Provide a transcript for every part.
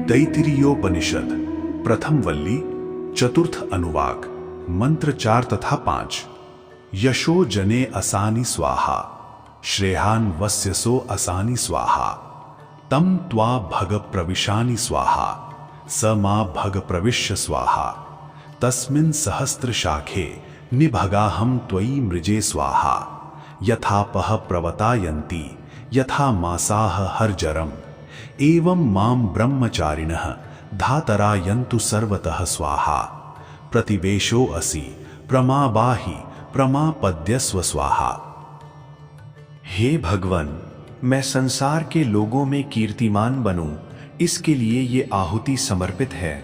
तैत्तिरीयोपनिषद प्रथम वल्ली चतुर्थ अनुवाक मंत्र 4 तथा 5। यशो जने असानि स्वाहा श्रेहान वस्यसो असानि स्वाहा तम त्वा भग प्रविशानि स्वाहा स मा भग प्रविश्य स्वाहा तस्मिन् सहस्त्र शाखे निभगाहम त्वयि मृजे स्वाहा यथापह प्रवतायन्ति यथा मासाह हर्जरम एवं माम ब्रह्मचारिणः धातरायन्तु सर्वतः स्वाहा प्रतिवेशो असि प्रमाबाहि प्रमापद्यस्व स्वाहा। हे भगवान, मैं संसार के लोगों में कीर्तिमान बनूं, इसके लिए ये आहुति समर्पित है।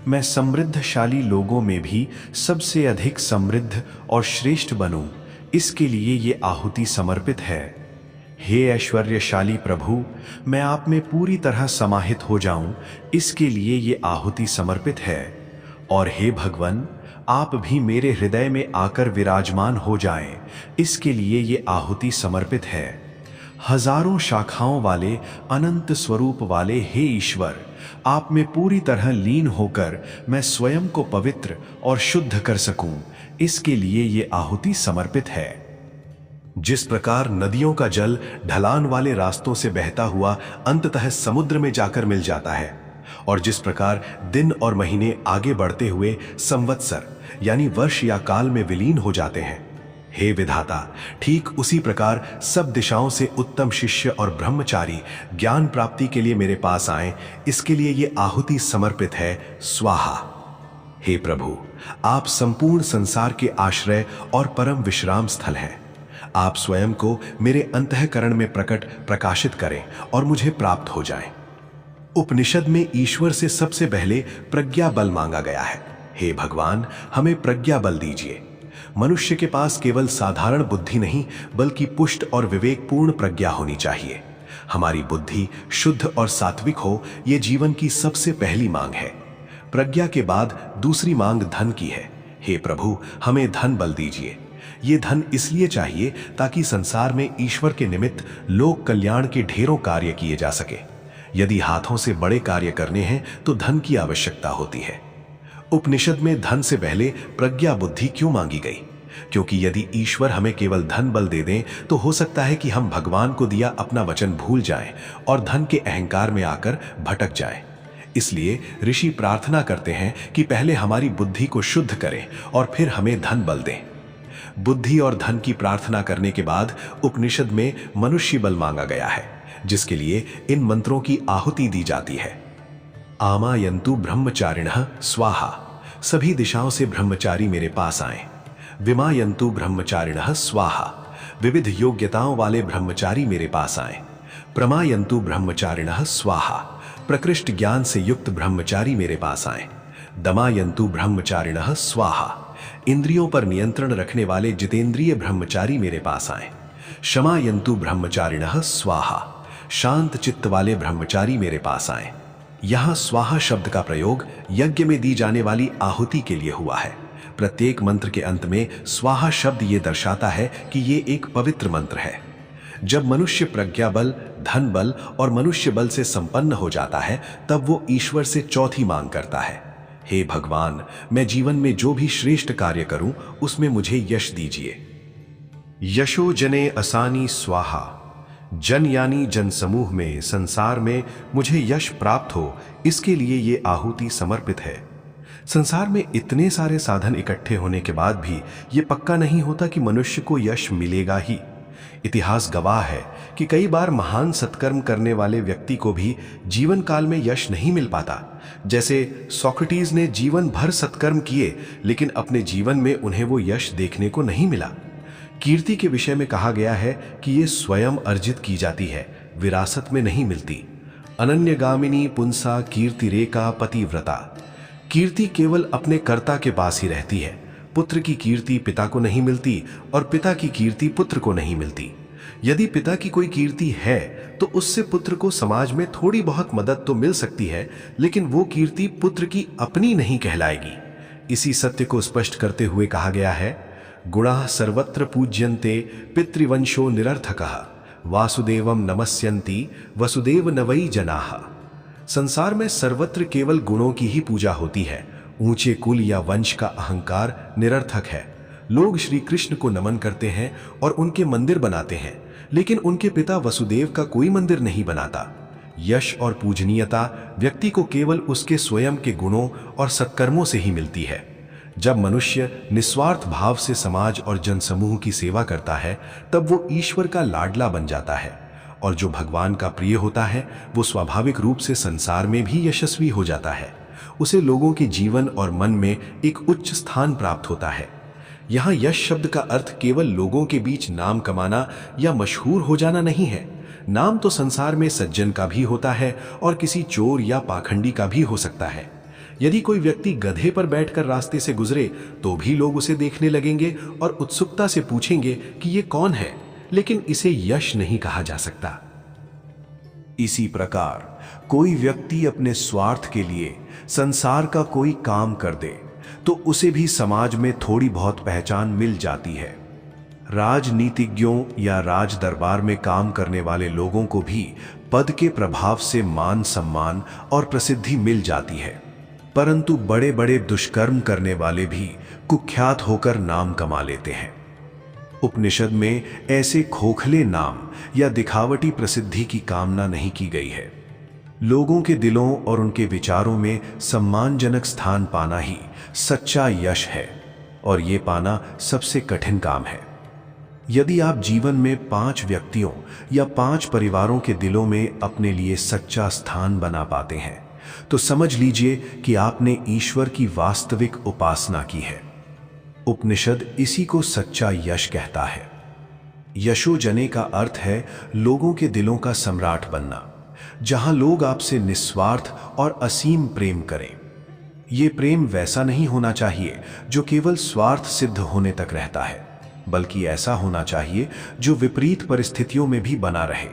मैं समृद्धशाली लोगों में भी सबसे अधिक समृद्ध और श्रेष्ठ बनूं, इसके लिए ये आहुति समर्पित है। हे ऐश्वर्यशाली प्रभु, मैं आप में पूरी तरह समाहित हो जाऊं, इसके लिए ये आहुति समर्पित है। और हे भगवान, आप भी मेरे हृदय में आकर विराजमान हो जाएं, इसके लिए ये आहुति समर्पित है। हजारों शाखाओं वाले अनंत स्वरूप वाले हे ईश्वर, आप में पूरी तरह लीन होकर मैं स्वयं को पवित्र और शुद्ध कर सकूं, इसके लिए ये आहुति समर्पित है। जिस प्रकार नदियों का जल ढलान वाले रास्तों से बहता हुआ अंततः समुद्र में जाकर मिल जाता है, और जिस प्रकार दिन और महीने आगे बढ़ते हुए संवत्सर यानी वर्ष या काल में विलीन हो जाते हैं, हे विधाता, ठीक उसी प्रकार सब दिशाओं से उत्तम शिष्य और ब्रह्मचारी ज्ञान प्राप्ति के लिए मेरे पास आए, इसके लिए ये आहुति समर्पित है। स्वाहा। हे प्रभु, आप संपूर्ण संसार के आश्रय और परम विश्राम स्थल हैं। आप स्वयं को मेरे अंतःकरण में प्रकाशित करें और मुझे प्राप्त हो जाएं। उपनिषद में ईश्वर से सबसे पहले प्रज्ञा बल मांगा गया है। हे भगवान, हमें प्रज्ञा बल दीजिए। मनुष्य के पास केवल साधारण बुद्धि नहीं, बल्कि पुष्ट और विवेकपूर्ण प्रज्ञा होनी चाहिए। हमारी बुद्धि शुद्ध और सात्विक हो, यह जीवन की सबसे पहली मांग है। प्रज्ञा के बाद दूसरी मांग धन की है। हे प्रभु, हमें धन बल दीजिए। ये धन इसलिए चाहिए ताकि संसार में ईश्वर के निमित्त लोक कल्याण के ढेरों कार्य किए जा सके। यदि हाथों से बड़े कार्य करने हैं तो धन की आवश्यकता होती है। उपनिषद में धन से पहले प्रज्ञा बुद्धि क्यों मांगी गई? क्योंकि यदि ईश्वर हमें केवल धन बल दे दें तो हो सकता है कि हम भगवान को दिया अपना वचन भूल जाएं और धन के अहंकार में आकर भटक जाएं। इसलिए ऋषि प्रार्थना करते हैं कि पहले हमारी बुद्धि को शुद्ध करें और फिर हमें धन बल दें। बुद्धि और धन की प्रार्थना करने के बाद उपनिषद में मनुष्य बल मांगा गया है, जिसके लिए इन मंत्रों की आहुति दी जाती है। आमायन्तु ब्रह्मचारिणः स्वाहा, सभी दिशाओं से ब्रह्मचारी मेरे पास आए। विमायन्तु ब्रह्मचारिणः स्वाहा, विविध योग्यताओं वाले ब्रह्मचारी मेरे पास आए। प्रमायन्तु ब्रह्मचारिणः स्वाहा, प्रकृष्ट ज्ञान से युक्त ब्रह्मचारी मेरे पास आए। दमायन्तु ब्रह्मचारिणः स्वाहा, इंद्रियों पर नियंत्रण रखने वाले जितेंद्रिय ब्रह्मचारी मेरे पास आए। क्षमायन्तु ब्रह्मचारिणः स्वाहा, शांत चित्त वाले ब्रह्मचारी मेरे पास आए। यहां स्वाहा शब्द का प्रयोग यज्ञ में दी जाने वाली आहुति के लिए हुआ है। प्रत्येक मंत्र के अंत में स्वाहा शब्द ये दर्शाता है कि ये एक पवित्र मंत्र है। जब मनुष्य प्रज्ञा बल, धन बल और मनुष्य बल से संपन्न हो जाता है, तब वो ईश्वर से चौथी मांग करता है। हे भगवान, मैं जीवन में जो भी श्रेष्ठ कार्य करूं उसमें मुझे यश दीजिए। यशो जने असानी स्वाहा, जन यानी जन समूह में, संसार में मुझे यश प्राप्त हो, इसके लिए ये आहुति समर्पित है। संसार में इतने सारे साधन इकट्ठे होने के बाद भी ये पक्का नहीं होता कि मनुष्य को यश मिलेगा ही। इतिहास गवाह है कि कई बार महान सत्कर्म करने वाले व्यक्ति को भी जीवन काल में यश नहीं मिल पाता। जैसे सोक्रेटिस ने जीवन भर सत्कर्म किए, लेकिन अपने जीवन में उन्हें वो यश देखने को नहीं मिला। कीर्ति के विषय में कहा गया है कि ये स्वयं अर्जित की जाती है, विरासत में नहीं मिलती। अनन्यगामिनी पुंसा कीर्तिरेका पतिव्रता, कीर्ति केवल अपने कर्ता के पास ही रहती है। पुत्र की कीर्ति पिता को नहीं मिलती और पिता की कीर्ति पुत्र को नहीं मिलती। यदि पिता की कोई कीर्ति है तो उससे पुत्र को समाज में थोड़ी बहुत मदद तो मिल सकती है, लेकिन वो कीर्ति पुत्र की अपनी नहीं कहलाएगी। इसी सत्य को स्पष्ट करते हुए कहा गया है, गुणाः सर्वत्र पूज्यन्ते पितृवंशो निरर्थकः वासुदेवम नमस्यन्ति वसुदेव न वै जनाः। संसार में सर्वत्र केवल गुणों की ही पूजा होती है। ऊंचे कुल या वंश का अहंकार निरर्थक है। लोग श्री कृष्ण को नमन करते हैं और उनके मंदिर बनाते हैं, लेकिन उनके पिता वसुदेव का कोई मंदिर नहीं बनाता। यश और पूजनीयता व्यक्ति को केवल उसके स्वयं के गुणों और सत्कर्मों से ही मिलती है। जब मनुष्य निस्वार्थ भाव से समाज और जनसमूह की सेवा करता है, तब वो ईश्वर का लाडला बन जाता है, और जो भगवान का प्रिय होता है वो स्वाभाविक रूप से संसार में भी यशस्वी हो जाता है। उसे लोगों के जीवन और मन में एक उच्च स्थान प्राप्त होता है। यहाँ यश शब्द का अर्थ केवल लोगों के बीच नाम कमाना या मशहूर हो जाना नहीं है। नाम तो संसार में सज्जन का भी होता है और किसी चोर या पाखंडी का भी हो सकता है। यदि कोई व्यक्ति गधे पर बैठकर रास्ते से गुजरे तो भी लोग उसे देखने लगेंगे और उत्सुकता से पूछेंगे कि ये कौन है, लेकिन इसे यश नहीं कहा जा सकता। इसी प्रकार कोई व्यक्ति अपने स्वार्थ के लिए संसार का कोई काम कर दे तो उसे भी समाज में थोड़ी बहुत पहचान मिल जाती है। राजनीतिज्ञों या राज दरबार में काम करने वाले लोगों को भी पद के प्रभाव से मान सम्मान और प्रसिद्धि मिल जाती है, परंतु बड़े बड़े दुष्कर्म करने वाले भी कुख्यात होकर नाम कमा लेते हैं। उपनिषद में ऐसे खोखले नाम या दिखावटी प्रसिद्धि की कामना नहीं की गई है। लोगों के दिलों और उनके विचारों में सम्मानजनक स्थान पाना ही सच्चा यश है, और ये पाना सबसे कठिन काम है। यदि आप जीवन में 5 व्यक्तियों या 5 परिवारों के दिलों में अपने लिए सच्चा स्थान बना पाते हैं, तो समझ लीजिए कि आपने ईश्वर की वास्तविक उपासना की है। उपनिषद इसी को सच्चा यश कहता है। यशो जने का अर्थ है लोगों के दिलों का सम्राट बनना, जहां लोग आपसे निस्वार्थ और असीम प्रेम करें। ये प्रेम वैसा नहीं होना चाहिए जो केवल स्वार्थ सिद्ध होने तक रहता है, बल्कि ऐसा होना चाहिए जो विपरीत परिस्थितियों में भी बना रहे।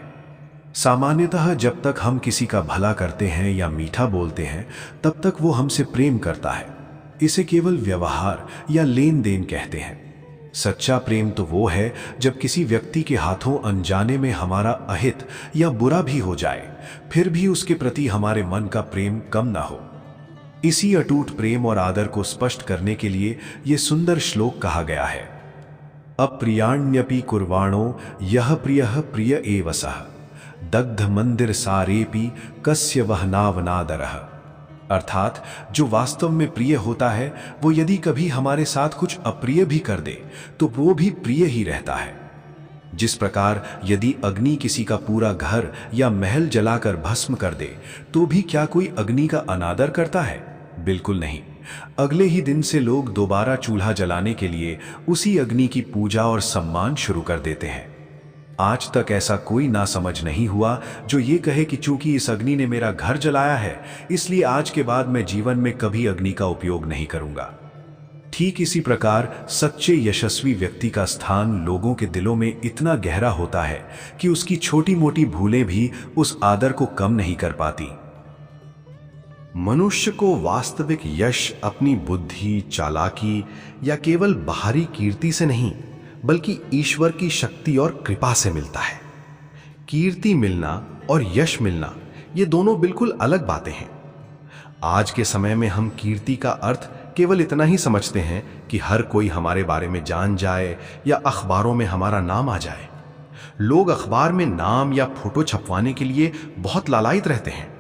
सामान्यतः जब तक हम किसी का भला करते हैं या मीठा बोलते हैं, तब तक वो हमसे प्रेम करता है। इसे केवल व्यवहार या लेन देन कहते हैं। सच्चा प्रेम तो वो है जब किसी व्यक्ति के हाथों अनजाने में हमारा अहित या बुरा भी हो जाए, फिर भी उसके प्रति हमारे मन का प्रेम कम ना हो। इसी अटूट प्रेम और आदर को स्पष्ट करने के लिए ये सुंदर श्लोक कहा गया है। अप्रियाण्यपि कुर्वाणो यह प्रियः प्रिय एव सः, दग्ध मंदिर सारेपि कस्य वह नावनादरः। अर्थात जो वास्तव में प्रिय होता है वो यदि कभी हमारे साथ कुछ अप्रिय भी कर दे तो वो भी प्रिय ही रहता है। जिस प्रकार यदि अग्नि किसी का पूरा घर या महल जलाकर भस्म कर दे तो भी क्या कोई अग्नि का अनादर करता है? बिल्कुल नहीं। अगले ही दिन से लोग दोबारा चूल्हा जलाने के लिए उसी अग्नि की पूजा और सम्मान शुरू कर देते हैं। आज तक ऐसा कोई नासमझ नहीं हुआ जो ये कहे कि चूंकि इस अग्नि ने मेरा घर जलाया है इसलिए आज के बाद मैं जीवन में कभी अग्नि का उपयोग नहीं करूंगा। ठीक इसी प्रकार सच्चे यशस्वी व्यक्ति का स्थान लोगों के दिलों में इतना गहरा होता है कि उसकी छोटी मोटी भूलें भी उस आदर को कम नहीं कर पाती। मनुष्य को वास्तविक यश अपनी बुद्धि, चालाकी या केवल बाहरी कीर्ति से नहीं बल्कि ईश्वर की शक्ति और कृपा से मिलता है। कीर्ति मिलना और यश मिलना ये दोनों बिल्कुल अलग बातें हैं। आज के समय में हम कीर्ति का अर्थ केवल इतना ही समझते हैं कि हर कोई हमारे बारे में जान जाए या अखबारों में हमारा नाम आ जाए। लोग अखबार में नाम या फोटो छपवाने के लिए बहुत लालायित रहते हैं।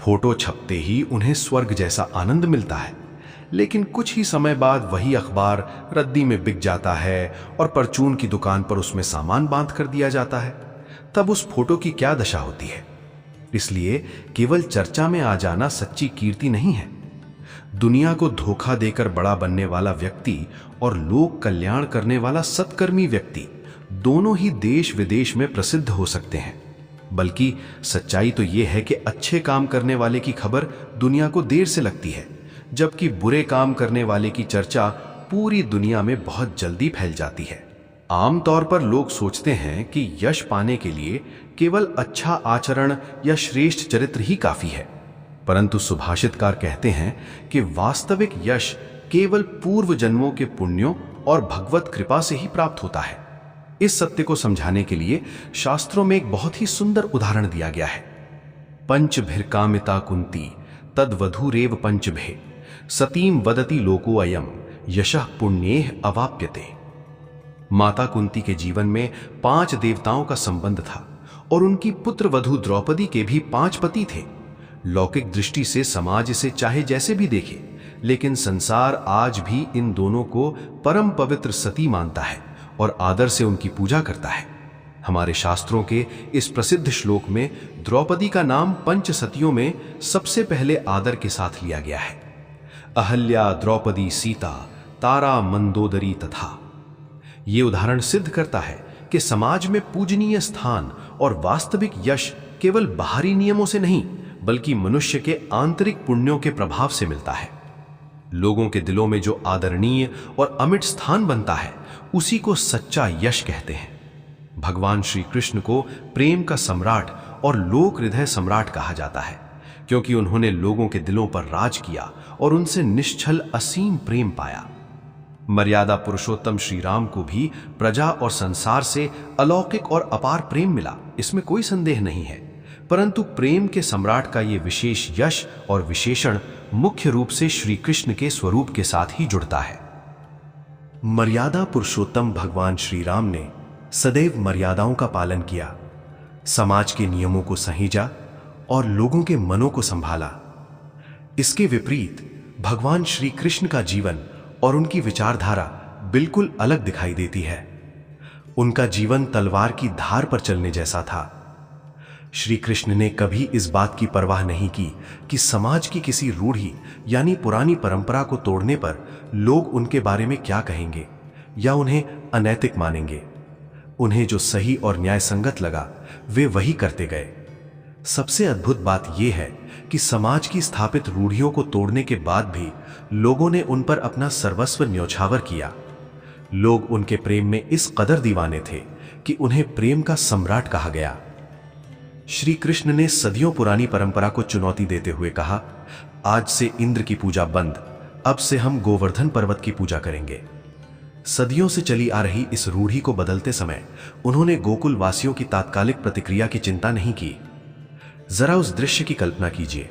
फोटो छपते ही उन्हें स्वर्ग जैसा आनंद मिलता है, लेकिन कुछ ही समय बाद वही अखबार रद्दी में बिक जाता है और परचून की दुकान पर उसमें सामान बांध कर दिया जाता है। तब उस फोटो की क्या दशा होती है? इसलिए केवल चर्चा में आ जाना सच्ची कीर्ति नहीं है। दुनिया को धोखा देकर बड़ा बनने वाला व्यक्ति और लोक कल्याण करने वाला सत्कर्मी व्यक्ति दोनों ही देश विदेश में प्रसिद्ध हो सकते हैं, बल्कि सच्चाई तो यह है कि अच्छे काम करने वाले की खबर दुनिया को देर से लगती है, जबकि बुरे काम करने वाले की चर्चा पूरी दुनिया में बहुत जल्दी फैल जाती है। आमतौर पर लोग सोचते हैं कि यश पाने के लिए केवल अच्छा आचरण या श्रेष्ठ चरित्र ही काफी है, परंतु सुभाषितकार कहते हैं कि वास्तविक यश केवल पूर्व जन्मों के पुण्यों और भगवत कृपा से ही प्राप्त होता है। इस सत्य को समझाने के लिए शास्त्रों में एक बहुत ही सुंदर उदाहरण दिया गया है। पंचभिर्कामिता कुंती तद्वधूरेव पंचभे सतीम वदति लोको अयम यशः पुण्येह अवाप्यते। माता कुंती के जीवन में 5 देवताओं का संबंध था और उनकी पुत्र वधू द्रौपदी के भी 5 पति थे। लौकिक दृष्टि से समाज इसे चाहे जैसे भी देखे, लेकिन संसार आज भी इन दोनों को परम पवित्र सती मानता है और आदर से उनकी पूजा करता है। हमारे शास्त्रों के इस प्रसिद्ध श्लोक में द्रौपदी का नाम पंच सतियों में सबसे पहले आदर के साथ लिया गया है। अहल्या, द्रौपदी, सीता, तारा, मंदोदरी तथा। ये उदाहरण सिद्ध करता है कि समाज में पूजनीय स्थान और वास्तविक यश केवल बाहरी नियमों से नहीं, बल्कि मनुष्य के आंतरिक पुण्यों के प्रभाव से मिलता है। लोगों के दिलों में जो आदरणीय और अमिट स्थान बनता है, उसी को सच्चा यश कहते हैं। भगवान श्री कृष्ण को प्रेम का सम्राट और लोक हृदय सम्राट कहा जाता है, क्योंकि उन्होंने लोगों के दिलों पर राज किया और उनसे निश्चल असीम प्रेम पाया। मर्यादा पुरुषोत्तम श्री राम को भी प्रजा और संसार से अलौकिक और अपार प्रेम मिला, इसमें कोई संदेह नहीं है। परंतु प्रेम के सम्राट का यह विशेष यश और विशेषण मुख्य रूप से श्री कृष्ण के स्वरूप के साथ ही जुड़ता है। मर्यादा पुरुषोत्तम भगवान श्री राम ने सदैव मर्यादाओं का पालन किया, समाज के नियमों को सहेजा और लोगों के मनों को संभाला। इसके विपरीत भगवान श्री कृष्ण का जीवन और उनकी विचारधारा बिल्कुल अलग दिखाई देती है। उनका जीवन तलवार की धार पर चलने जैसा था। श्री कृष्ण ने कभी इस बात की परवाह नहीं की कि समाज की किसी रूढ़ी यानी पुरानी परंपरा को तोड़ने पर लोग उनके बारे में क्या कहेंगे या उन्हें अनैतिक मानेंगे। उन्हें जो सही और न्याय संगत लगा वे वही करते गए। सबसे अद्भुत बात यह है कि समाज की स्थापित रूढ़ियों को तोड़ने के बाद भी लोगों ने उन पर अपना सर्वस्व न्यौछावर किया। लोग उनके प्रेम में इस कदर दीवाने थे कि उन्हें प्रेम का सम्राट कहा गया। श्री कृष्ण ने सदियों पुरानी परंपरा को चुनौती देते हुए कहा, आज से इंद्र की पूजा बंद, अब से हम गोवर्धन पर्वत की पूजा करेंगे। सदियों से चली आ रही इस रूढ़ी को बदलते समय उन्होंने गोकुल वासियों की तात्कालिक प्रतिक्रिया की चिंता नहीं की। जरा उस दृश्य की कल्पना कीजिए।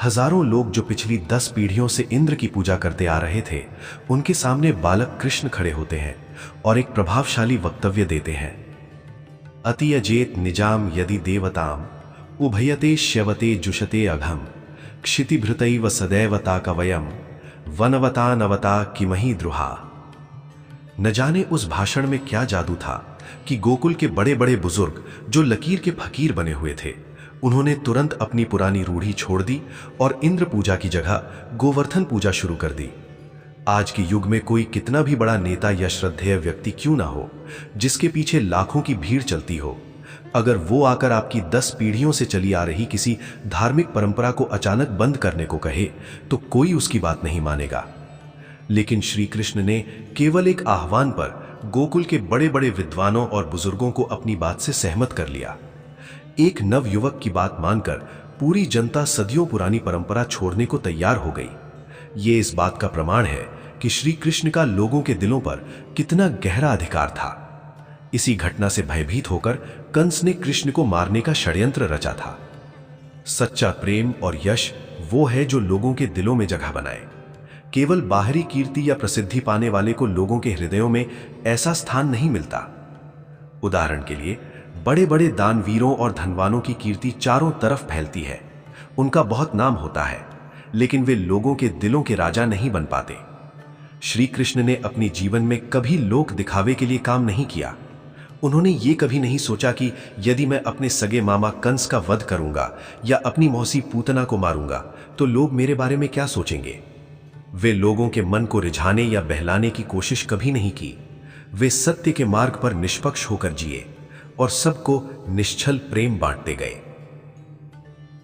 हजारों लोग जो पिछली 10 पीढ़ियों से इंद्र की पूजा करते आ रहे थे, उनके सामने बालक कृष्ण खड़े होते हैं और एक प्रभावशाली वक्तव्य देते हैं। अतियजेत निजाम यदि देवताम उभयते श्यवते जुषते अघम क्षितिभृतैव सदैव ताकवयम वनवता नवता किमहि द्रुहा। न जाने उस भाषण में क्या जादू था कि गोकुल के बड़े बड़े बुजुर्ग जो लकीर के फकीर बने हुए थे, उन्होंने तुरंत अपनी पुरानी रूढ़ी छोड़ दी और इंद्र पूजा की जगह गोवर्धन पूजा शुरू कर दी। आज के युग में कोई कितना भी बड़ा नेता या श्रद्धेय व्यक्ति क्यों ना हो, जिसके पीछे लाखों की भीड़ चलती हो, अगर वो आकर आपकी 10 पीढ़ियों से चली आ रही किसी धार्मिक परंपरा को अचानक बंद करने को कहे, तो कोई उसकी बात नहीं मानेगा। लेकिन श्री कृष्ण ने केवल एक आह्वान पर गोकुल के बड़े बड़े विद्वानों और बुजुर्गों को अपनी बात से सहमत कर लिया। एक नवयुवक की बात मानकर पूरी जनता सदियों पुरानी परंपरा छोड़ने को तैयार हो गई। ये इस बात का प्रमाण है कि श्री कृष्ण का लोगों के दिलों पर कितना गहरा अधिकार था। इसी घटना से भयभीत होकर कंस ने कृष्ण को मारने का षड्यंत्र रचा था। सच्चा प्रेम और यश वो है जो लोगों के दिलों में जगह बनाए। केवल बाहरी कीर्ति या प्रसिद्धि पाने वाले को लोगों के हृदयों में ऐसा स्थान नहीं मिलता। उदाहरण के लिए, बड़े बड़े दानवीरों और धनवानों की कीर्ति चारों तरफ फैलती है, उनका बहुत नाम होता है, लेकिन वे लोगों के दिलों के राजा नहीं बन पाते। श्री कृष्ण ने अपने जीवन में कभी लोक दिखावे के लिए काम नहीं किया। उन्होंने ये कभी नहीं सोचा कि यदि मैं अपने सगे मामा कंस का वध करूंगा या अपनी मौसी पूतना को मारूंगा तो लोग मेरे बारे में क्या सोचेंगे। वे लोगों के मन को रिझाने या बहलाने की कोशिश कभी नहीं की। वे सत्य के मार्ग पर निष्पक्ष होकर जिए और सबको निश्चल प्रेम बांटते गए।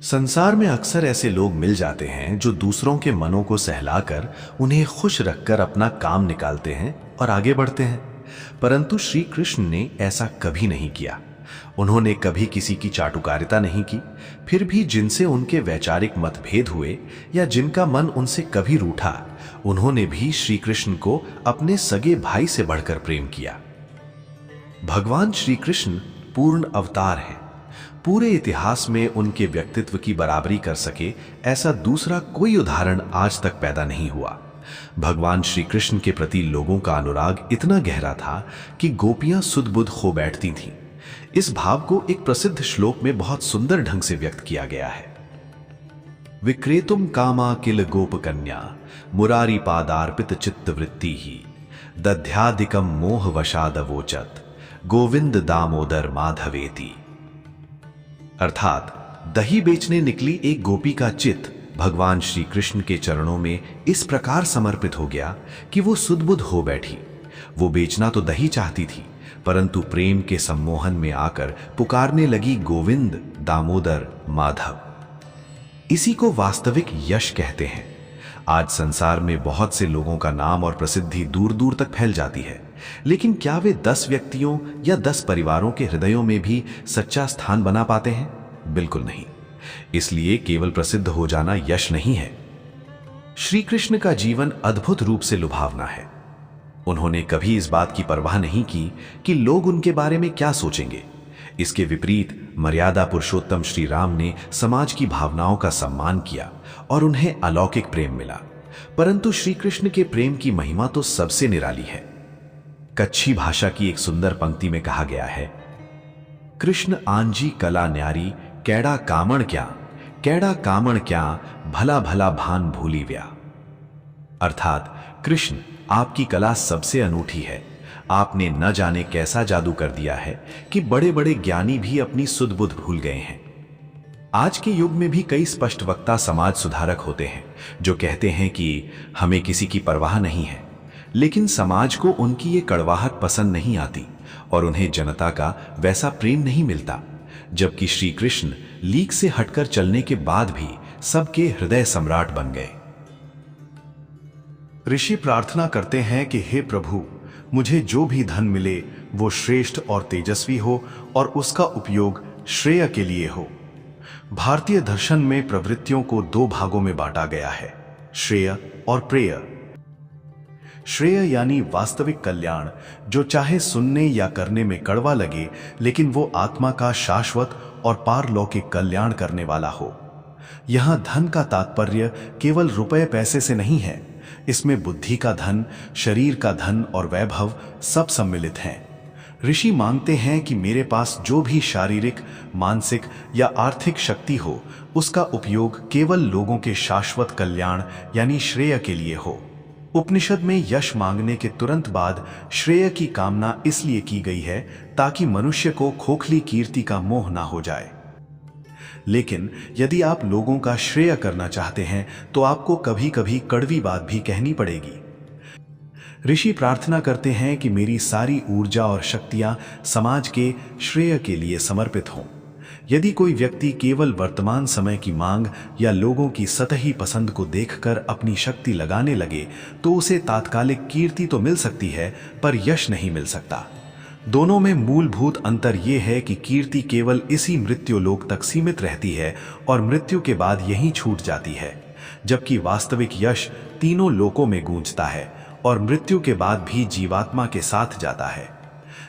संसार में अक्सर ऐसे लोग मिल जाते हैं जो दूसरों के मनों को सहलाकर उन्हें खुश रखकर अपना काम निकालते हैं और आगे बढ़ते हैं, परंतु श्री कृष्ण ने ऐसा कभी नहीं किया। उन्होंने कभी किसी की चाटुकारिता नहीं की। फिर भी जिनसे उनके वैचारिक मतभेद हुए या जिनका मन उनसे कभी रूठा, उन्होंने भी श्री कृष्ण को अपने सगे भाई से बढ़कर प्रेम किया। भगवान श्री कृष्ण पूर्ण अवतार है। पूरे इतिहास में उनके व्यक्तित्व की बराबरी कर सके ऐसा दूसरा कोई उदाहरण आज तक पैदा नहीं हुआ। भगवान श्री कृष्ण के प्रति लोगों का अनुराग इतना गहरा था कि गोपियां सुध-बुध खो बैठती थीं। इस भाव को एक प्रसिद्ध श्लोक में बहुत सुंदर ढंग से व्यक्त किया गया है। विक्रेतुम कामा किल गोप कन्या मुरारी पादार्पित चित्त वृत्ति ही दध्यादिकम मोह वशादवोचत गोविंद दामोदर माधवेति। अर्थात दही बेचने निकली एक गोपी का चित्त भगवान श्री कृष्ण के चरणों में इस प्रकार समर्पित हो गया कि वो सुध-बुध हो बैठी। वो बेचना तो दही चाहती थी, परंतु प्रेम के सम्मोहन में आकर पुकारने लगी गोविंद, दामोदर, माधव। इसी को वास्तविक यश कहते हैं। आज संसार में बहुत से लोगों का नाम और प्रसिद्धि दूर दूर तक फैल जाती है, लेकिन क्या वे 10 व्यक्तियों या 10 परिवारों के हृदयों में भी सच्चा स्थान बना पाते हैं? बिल्कुल नहीं। इसलिए केवल प्रसिद्ध हो जाना यश नहीं है। श्री कृष्ण का जीवन अद्भुत रूप से लुभावना है। उन्होंने कभी इस बात की परवाह नहीं की कि लोग उनके बारे में क्या सोचेंगे। इसके विपरीत मर्यादा पुरुषोत्तम श्री राम ने समाज की भावनाओं का सम्मान किया और उन्हें अलौकिक प्रेम मिला। परंतु श्री कृष्ण के प्रेम की महिमा तो सबसे निराली है। कच्छी भाषा की एक सुंदर पंक्ति में कहा गया है, कृष्ण आंजी कला न्यारी कैड़ा कामण क्या भला भला भान भूली व्या। अर्थात कृष्ण आपकी कला सबसे अनूठी है। आपने न जाने कैसा जादू कर दिया है कि बड़े बड़े ज्ञानी भी अपनी सुध-बुध भूल गए हैं। आज के युग में भी कई स्पष्ट वक्ता समाज सुधारक होते हैं जो कहते हैं कि हमें किसी की परवाह नहीं है, लेकिन समाज को उनकी ये कड़वाहट पसंद नहीं आती और उन्हें जनता का वैसा प्रेम नहीं मिलता। जबकि श्री कृष्ण लीक से हटकर चलने के बाद भी सबके हृदय सम्राट बन गए। ऋषि प्रार्थना करते हैं कि हे प्रभु, मुझे जो भी धन मिले वो श्रेष्ठ और तेजस्वी हो और उसका उपयोग श्रेय के लिए हो। भारतीय दर्शन में प्रवृत्तियों को 2 भागों में बांटा गया है, श्रेय और प्रेय। श्रेय यानी वास्तविक कल्याण, जो चाहे सुनने या करने में कड़वा लगे, लेकिन वो आत्मा का शाश्वत और पारलौकिक कल्याण करने वाला हो। यहां धन का तात्पर्य केवल रुपए पैसे से नहीं है। इसमें बुद्धि का धन, शरीर का धन और वैभव सब सम्मिलित हैं। ऋषि मांगते हैं कि मेरे पास जो भी शारीरिक, मानसिक या आर्थिक शक्ति हो, उसका उपयोग केवल लोगों के शाश्वत कल्याण यानी श्रेय के लिए हो। उपनिषद में यश मांगने के तुरंत बाद श्रेय की कामना इसलिए की गई है ताकि मनुष्य को खोखली कीर्ति का मोह ना हो जाए। लेकिन यदि आप लोगों का श्रेय करना चाहते हैं तो आपको कभी कभी कड़वी बात भी कहनी पड़ेगी। ऋषि प्रार्थना करते हैं कि मेरी सारी ऊर्जा और शक्तियां समाज के श्रेय के लिए समर्पित हों। यदि कोई व्यक्ति केवल वर्तमान समय की मांग या लोगों की सतही पसंद को देखकर अपनी शक्ति लगाने लगे तो उसे तात्कालिक कीर्ति तो मिल सकती है, पर यश नहीं मिल सकता। दोनों में मूलभूत अंतर यह है कि कीर्ति केवल इसी मृत्युलोक तक सीमित रहती है और मृत्यु के बाद यहीं छूट जाती है, जबकि वास्तविक यश तीनों लोकों में गूंजता है और मृत्यु के बाद भी जीवात्मा के साथ जाता है।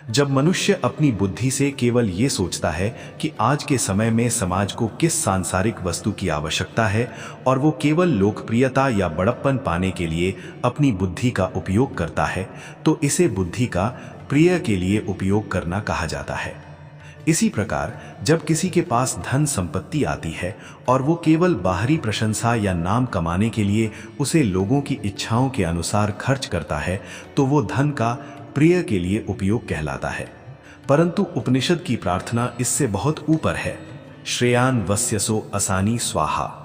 जब मनुष्य अपनी बुद्धि से केवल ये सोचता है कि आज के समय में समाज को किस सांसारिक वस्तु की आवश्यकता है और वो केवल लोकप्रियता या बड़प्पन पाने के लिए अपनी बुद्धि का उपयोग करता है, तो इसे बुद्धि का प्रिय के लिए उपयोग करना कहा जाता है। इसी प्रकार जब किसी के पास धन संपत्ति आती है और वो केवल बाहरी प्रशंसा या नाम कमाने के लिए उसे लोगों की इच्छाओं के अनुसार खर्च करता है, तो वो धन का प्रिय के लिए उपयोग कहलाता है। परंतु उपनिषद की प्रार्थना इससे बहुत ऊपर है। श्रेयान वस्यसो असानी स्वाहा।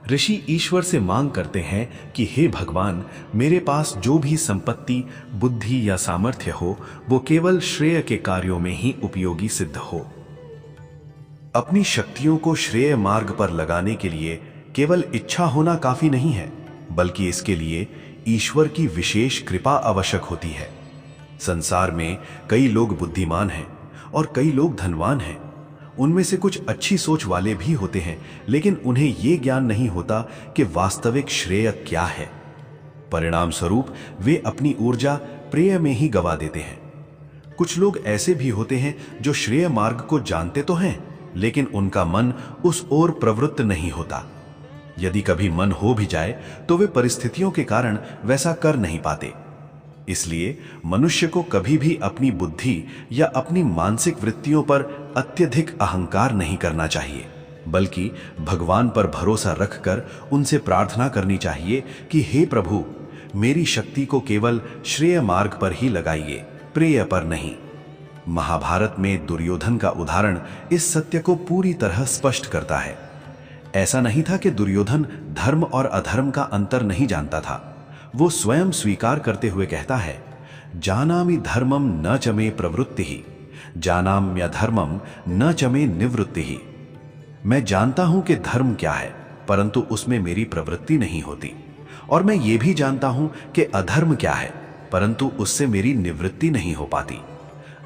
ऋषि ईश्वर से मांग करते हैं कि हे भगवान, मेरे पास जो भी संपत्ति, बुद्धि या सामर्थ्य हो वो केवल श्रेय के कार्यों में ही उपयोगी सिद्ध हो। अपनी शक्तियों को श्रेय मार्ग पर लगाने के लिए केवल इच्छा होना काफी नहीं है, बल्कि इसके लिए ईश्वर की विशेष कृपा आवश्यक होती है। संसार में कई लोग बुद्धिमान हैं और कई लोग धनवान हैं। उनमें से कुछ अच्छी सोच वाले भी होते हैं, लेकिन उन्हें यह ज्ञान नहीं होता कि वास्तविक श्रेय क्या है। परिणाम स्वरूप वे अपनी ऊर्जा प्रेय में ही गवा देते हैं। कुछ लोग ऐसे भी होते हैं जो श्रेय मार्ग को जानते तो हैं, लेकिन उनका मन उस ओर प्रवृत्त नहीं होता। यदि कभी मन हो भी जाए तो वे परिस्थितियों के कारण वैसा कर नहीं पाते। इसलिए मनुष्य को कभी भी अपनी बुद्धि या अपनी मानसिक वृत्तियों पर अत्यधिक अहंकार नहीं करना चाहिए, बल्कि भगवान पर भरोसा रखकर उनसे प्रार्थना करनी चाहिए कि हे प्रभु, मेरी शक्ति को केवल श्रेय मार्ग पर ही लगाइए, प्रेय पर नहीं। महाभारत में दुर्योधन का उदाहरण इस सत्य को पूरी तरह स्पष्ट करता है। ऐसा नहीं था कि दुर्योधन धर्म और अधर्म का अंतर नहीं जानता था। वो स्वयं स्वीकार करते हुए कहता है, जानामि धर्मम न च मे प्रवृत्तिः, जानाम्यधर्मम न च मे निवृत्तिः। मैं जानता हूं कि धर्म क्या है, परंतु उसमें मेरी प्रवृत्ति नहीं होती, और मैं ये भी जानता हूं कि अधर्म क्या है, परंतु उससे मेरी निवृत्ति नहीं हो पाती।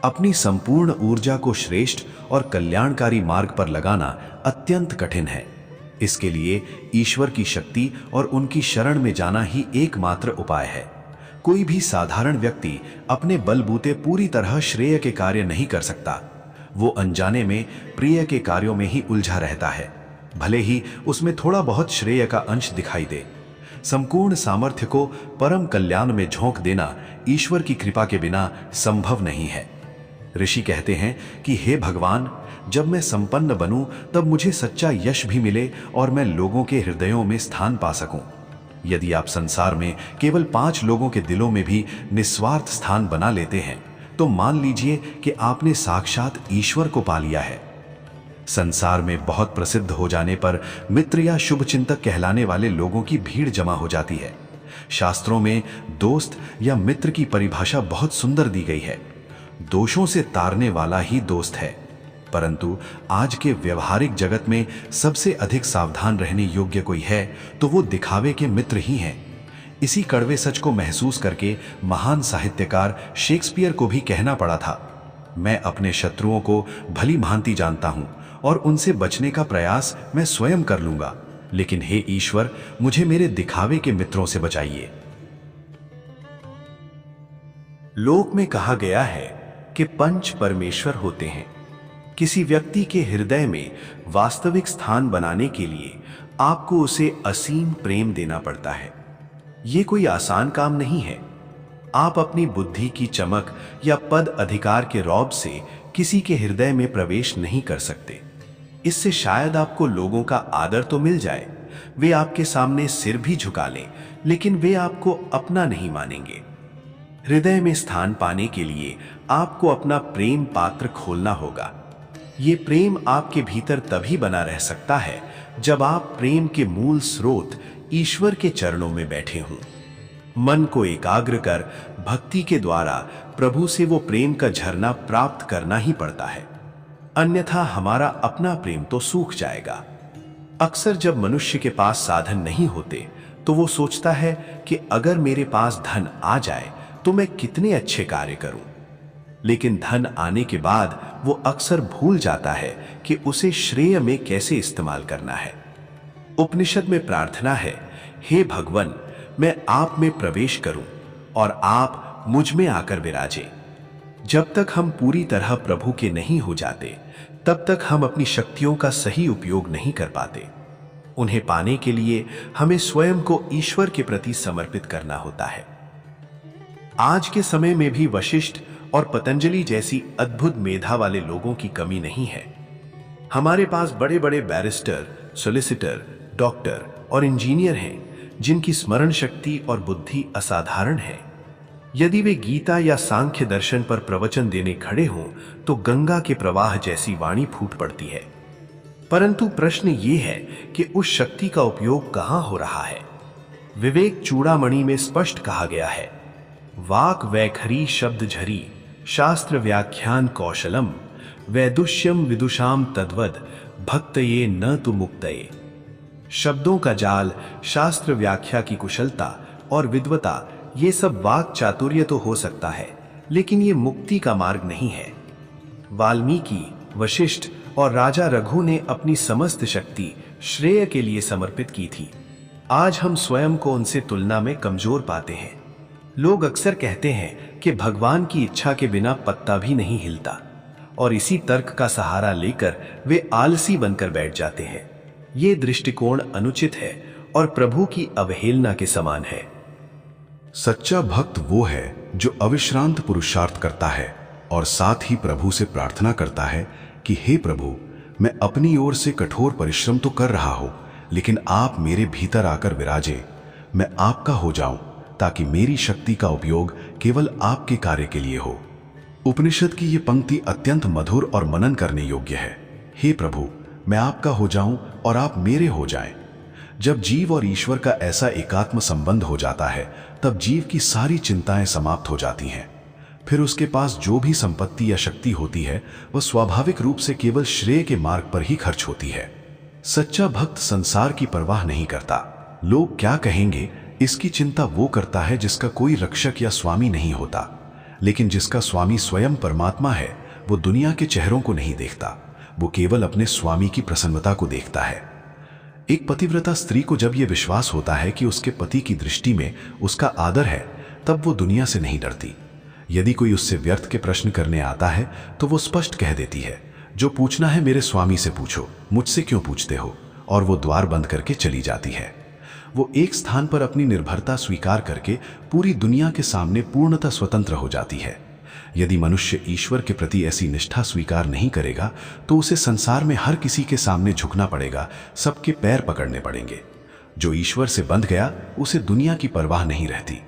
अपनी संपूर्ण ऊर्जा को श्रेष्ठ और कल्याणकारी मार्ग पर लगाना अत्यंत कठिन है। इसके लिए ईश्वर की शक्ति और उनकी शरण में जाना ही एकमात्र उपाय है। कोई भी साधारण व्यक्ति अपने बलबूते पूरी तरह श्रेय के कार्य नहीं कर सकता। वो अनजाने में प्रिय के कार्यों में ही उलझा रहता है, भले ही उसमें थोड़ा बहुत श्रेय का अंश दिखाई दे। संपूर्ण सामर्थ्य को परम कल्याण में झोंक देना ईश्वर की कृपा के बिना संभव नहीं है। ऋषि कहते हैं कि हे भगवान, जब मैं संपन्न बनूं तब मुझे सच्चा यश भी मिले और मैं लोगों के हृदयों में स्थान पा सकूं। यदि आप संसार में केवल 5 लोगों के दिलों में भी निस्वार्थ स्थान बना लेते हैं तो मान लीजिए कि आपने साक्षात ईश्वर को पा लिया है। संसार में बहुत प्रसिद्ध हो जाने पर मित्र या शुभचिंतक कहलाने वाले लोगों की भीड़ जमा हो जाती है। शास्त्रों में दोस्त या मित्र की परिभाषा बहुत सुंदर दी गई है। दोषों से तारने वाला ही दोस्त है, परंतु आज के व्यवहारिक जगत में सबसे अधिक सावधान रहने योग्य कोई है तो वो दिखावे के मित्र ही हैं। इसी कड़वे सच को महसूस करके महान साहित्यकार शेक्सपियर को भी कहना पड़ा था, मैं अपने शत्रुओं को भली भांति जानता हूं और उनसे बचने का प्रयास मैं स्वयं कर लूंगा, लेकिन हे ईश्वर, मुझे मेरे दिखावे के मित्रों से बचाइए। लोक में कहा गया है कि पंच परमेश्वर होते हैं। किसी व्यक्ति के हृदय में वास्तविक स्थान बनाने के लिए आपको उसे असीम प्रेम देना पड़ता है। ये कोई आसान काम नहीं है। आप अपनी बुद्धि की चमक या पद अधिकार के रौब से किसी के हृदय में प्रवेश नहीं कर सकते। इससे शायद आपको लोगों का आदर तो मिल जाए, वे आपके सामने सिर भी झुका लें, लेकिन वे आपको अपना नहीं मानेंगे। हृदय में स्थान पाने के लिए आपको अपना प्रेम पात्र खोलना होगा। ये प्रेम आपके भीतर तभी बना रह सकता है जब आप प्रेम के मूल स्रोत ईश्वर के चरणों में बैठे हों। मन को एकाग्र कर भक्ति के द्वारा प्रभु से वो प्रेम का झरना प्राप्त करना ही पड़ता है, अन्यथा हमारा अपना प्रेम तो सूख जाएगा। अक्सर जब मनुष्य के पास साधन नहीं होते तो वो सोचता है कि अगर मेरे पास धन आ जाए तो मैं कितने अच्छे कार्य करूं, लेकिन धन आने के बाद वो अक्सर भूल जाता है कि उसे श्रेय में कैसे इस्तेमाल करना है। उपनिषद में प्रार्थना है, हे भगवान, मैं आप में प्रवेश करूं और आप मुझ में आकर विराजें। जब तक हम पूरी तरह प्रभु के नहीं हो जाते तब तक हम अपनी शक्तियों का सही उपयोग नहीं कर पाते। उन्हें पाने के लिए हमें स्वयं को ईश्वर के प्रति समर्पित करना होता है। आज के समय में भी वशिष्ठ और पतंजलि जैसी अद्भुत मेधा वाले लोगों की कमी नहीं है। हमारे पास बड़े बड़े बैरिस्टर, सॉलिसिटर, डॉक्टर और इंजीनियर हैं जिनकी स्मरण शक्ति और बुद्धि असाधारण है। यदि वे गीता या सांख्य दर्शन पर प्रवचन देने खड़े हों तो गंगा के प्रवाह जैसी वाणी फूट पड़ती है। परंतु प्रश्न ये है कि उस शक्ति का उपयोग कहां हो रहा है। विवेक चूड़ामणि में स्पष्ट कहा गया है, वाक वैखरी शब्द झरी, शास्त्र व्याख्यान कौशलम, वैदुष्यम विदुषाम तद्वद, भक्तये न तु मुक्तये। शब्दों का जाल, शास्त्र व्याख्या की कुशलता और विद्वता, ये सब वाक चातुर्य तो हो सकता है, लेकिन ये मुक्ति का मार्ग नहीं है। वाल्मीकि, वशिष्ठ और राजा रघु ने अपनी समस्त शक्ति श्रेय के लिए समर्पित की थी। आज हम स्वयं को उनसे तुलना में कमजोर पाते हैं। लोग अक्सर कहते हैं कि भगवान की इच्छा के बिना पत्ता भी नहीं हिलता, और इसी तर्क का सहारा लेकर वे आलसी बनकर बैठ जाते हैं। ये दृष्टिकोण अनुचित है और प्रभु की अवहेलना के समान है। सच्चा भक्त वो है जो अविश्रांत पुरुषार्थ करता है और साथ ही प्रभु से प्रार्थना करता है कि हे प्रभु, मैं अपनी ओर से कठोर परिश्रम तो कर रहा हूं, लेकिन आप मेरे भीतर आकर विराजे, मैं आपका हो जाऊं, ताकि मेरी शक्ति का उपयोग केवल आपके कार्य के लिए हो। उपनिषद की ये पंक्ति अत्यंत मधुर और मनन करने योग्य है। हे प्रभु, मैं आपका हो जाऊं और आप मेरे हो जाएं। जब जीव और ईश्वर का ऐसा एकात्म संबंध हो जाता है, तब जीव की सारी चिंताएं समाप्त हो जाती हैं। फिर उसके पास जो भी संपत्ति या शक्ति होती है, वह स्वाभाविक रूप से केवल श्रेय के मार्ग पर ही खर्च होती है। सच्चा भक्त संसार की परवाह नहीं करता। लोग क्या कहेंगे, इसकी चिंता वो करता है जिसका कोई रक्षक या स्वामी नहीं होता। लेकिन जिसका स्वामी स्वयं परमात्मा है, वो दुनिया के चेहरों को नहीं देखता, वो केवल अपने स्वामी की प्रसन्नता को देखता है। एक पतिव्रता स्त्री को जब यह विश्वास होता है कि उसके पति की दृष्टि में उसका आदर है, तब वो दुनिया से नहीं डरती। यदि कोई उससे व्यर्थ के प्रश्न करने आता है, तो वो स्पष्ट कह देती है, जो पूछना है मेरे स्वामी से पूछो, मुझसे क्यों पूछते हो, और वो द्वार बंद करके चली जाती है। वो एक स्थान पर अपनी निर्भरता स्वीकार करके पूरी दुनिया के सामने पूर्णतः स्वतंत्र हो जाती है। यदि मनुष्य ईश्वर के प्रति ऐसी निष्ठा स्वीकार नहीं करेगा, तो उसे संसार में हर किसी के सामने झुकना पड़ेगा, सबके पैर पकड़ने पड़ेंगे। जो ईश्वर से बंध गया, उसे दुनिया की परवाह नहीं रहती।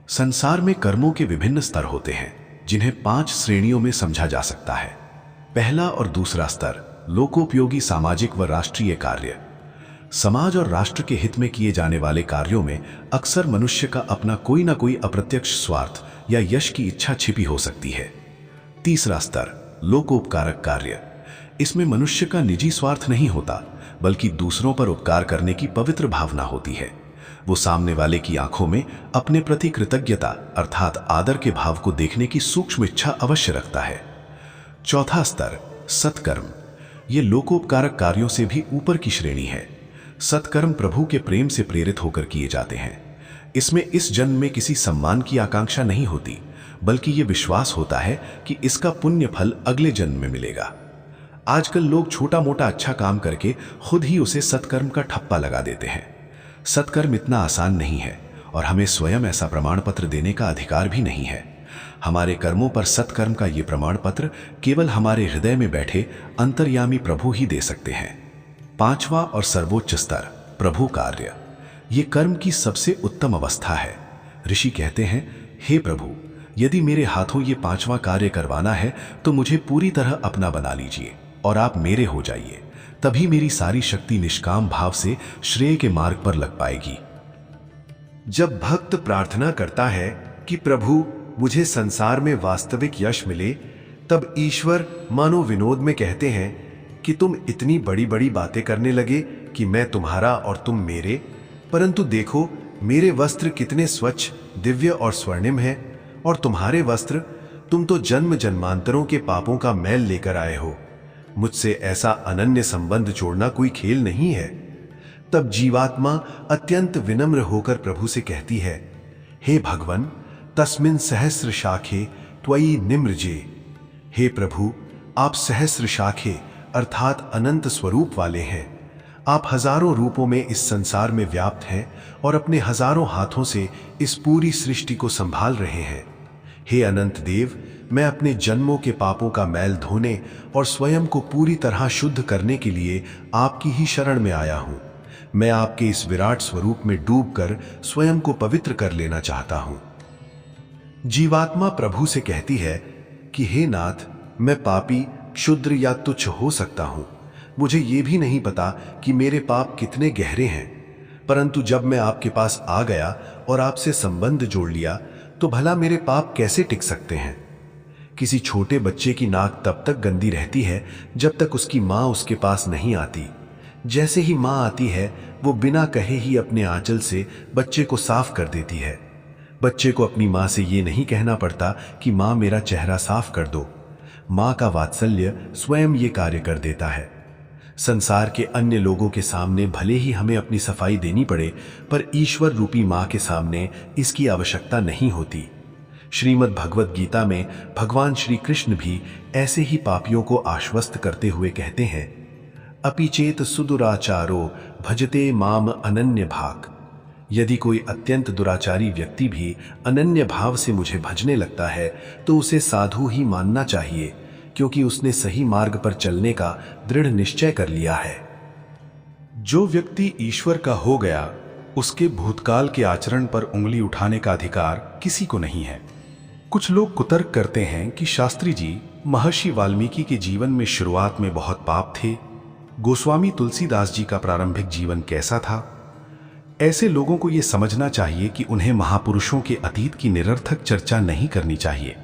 संसार में कर्मों के विभिन्न स्तर होते हैं, जिन्हें 5 श्रेणियों में समझा जा सकता है। पहला और दूसरा स्तर लोकोपयोगी सामाजिक व राष्ट्रीय कार्य। समाज और राष्ट्र के हित में किए जाने वाले कार्यों में अक्सर मनुष्य का अपना कोई ना कोई अप्रत्यक्ष स्वार्थ या यश की इच्छा छिपी हो सकती है। तीसरा स्तर लोकोपकारक कार्य। इसमें मनुष्य का निजी स्वार्थ नहीं होता, बल्कि दूसरों पर उपकार करने की पवित्र भावना होती है। वो सामने वाले की आंखों में अपने प्रति कृतज्ञता अर्थात आदर के भाव को देखने की सूक्ष्म इच्छा अवश्य रखता है। चौथा स्तर सत्कर्म। ये लोकोपकारक कार्यों से भी ऊपर की श्रेणी है। सत्कर्म प्रभु के प्रेम से प्रेरित होकर किए जाते हैं। इसमें इस जन्म में किसी सम्मान की आकांक्षा नहीं होती, बल्कि ये विश्वास होता है कि इसका पुण्य फल अगले जन्म में मिलेगा। आजकल लोग छोटा मोटा अच्छा काम करके खुद ही उसे सत्कर्म का ठप्पा लगा देते हैं। सत्कर्म इतना आसान नहीं है और हमें स्वयं ऐसा प्रमाण पत्र देने का अधिकार भी नहीं है। हमारे कर्मों पर सत्कर्म का ये प्रमाण पत्र केवल हमारे हृदय में बैठे अंतर्यामी प्रभु ही दे सकते हैं। पांचवा और सर्वोच्च स्तर प्रभु कार्य। ये कर्म की सबसे उत्तम अवस्था है। ऋषि कहते हैं, हे प्रभु, यदि मेरे हाथों ये 5वां कार्य करवाना है तो मुझे पूरी तरह अपना बना लीजिए और आप मेरे हो जाइए, तभी मेरी सारी शक्ति निष्काम भाव से श्रेय के मार्ग पर लग पाएगी। जब भक्त प्रार्थना करता है कि प्रभु मुझे संसार में वास्तविक यश मिले, तब ईश्वर मानो विनोद में कहते हैं कि तुम इतनी बड़ी बड़ी बातें करने लगे कि मैं तुम्हारा और तुम मेरे, परंतु देखो मेरे वस्त्र कितने स्वच्छ, दिव्य और स्वर्णिम हैं, और तुम्हारे वस्त्र, तुम तो जन्म जन्मांतरों के पापों का मैल लेकर आए हो। मुझसे ऐसा अनन्य संबंध जोड़ना कोई खेल नहीं है। तब जीवात्मा अत्यंत विनम्र होकर प्रभु से कहती है, हे भगवन, तस्मिन् सहस्र शाखे त्वयि निम्रजे। हे प्रभु, आप सहस्र शाखे अर्थात अनंत स्वरूप वाले हैं। आप हजारों रूपों में इस संसार में व्याप्त हैं और अपने हजारों हाथों से इस पूरी सृष्टि को संभाल रहे हैं। हे अनंत देव, मैं अपने जन्मों के पापों का मैल धोने और स्वयं को पूरी तरह शुद्ध करने के लिए आपकी ही शरण में आया हूं। मैं आपके इस विराट स्वरूप में डूबकर स्वयं को पवित्र कर लेना चाहता हूं। जीवात्मा प्रभु से कहती है कि हे नाथ, मैं पापी, क्षुद्र या तुच्छ हो सकता हूं। मुझे ये भी नहीं पता कि मेरे पाप कितने गहरे हैं, परंतु जब मैं आपके पास आ गया और आपसे संबंध जोड़ लिया, तो भला मेरे पाप कैसे टिक सकते हैं। किसी छोटे बच्चे की नाक तब तक गंदी रहती है जब तक उसकी माँ उसके पास नहीं आती। जैसे ही माँ आती है, वो बिना कहे ही अपने आंचल से बच्चे को साफ कर देती है। बच्चे को अपनी माँ से ये नहीं कहना पड़ता कि माँ मेरा चेहरा साफ कर दो। माँ का वात्सल्य स्वयं ये कार्य कर देता है। संसार के अन्य लोगों के सामने भले ही हमें अपनी सफाई देनी पड़े, पर ईश्वर रूपी माँ के सामने इसकी आवश्यकता नहीं होती। श्रीमद् भगवत गीता में भगवान श्री कृष्ण भी ऐसे ही पापियों को आश्वस्त करते हुए कहते हैं, अपि चेत सुदुराचारो भजते माम अनन्य भाग। यदि कोई अत्यंत दुराचारी व्यक्ति भी अनन्य भाव से मुझे भजने लगता है तो उसे साधु ही मानना चाहिए, क्योंकि उसने सही मार्ग पर चलने का दृढ़ निश्चय कर लिया है। जो व्यक्ति ईश्वर का हो गया, उसके भूतकाल के आचरण पर उंगली उठाने का अधिकार किसी को नहीं है। कुछ लोग कुतर्क करते हैं कि शास्त्री जी, महर्षि वाल्मीकि के जीवन में शुरुआत में बहुत पाप थे, गोस्वामी तुलसीदास जी का प्रारंभिक जीवन कैसा था। ऐसे लोगों को यह समझना चाहिए कि उन्हें महापुरुषों के अतीत की निरर्थक चर्चा नहीं करनी चाहिए।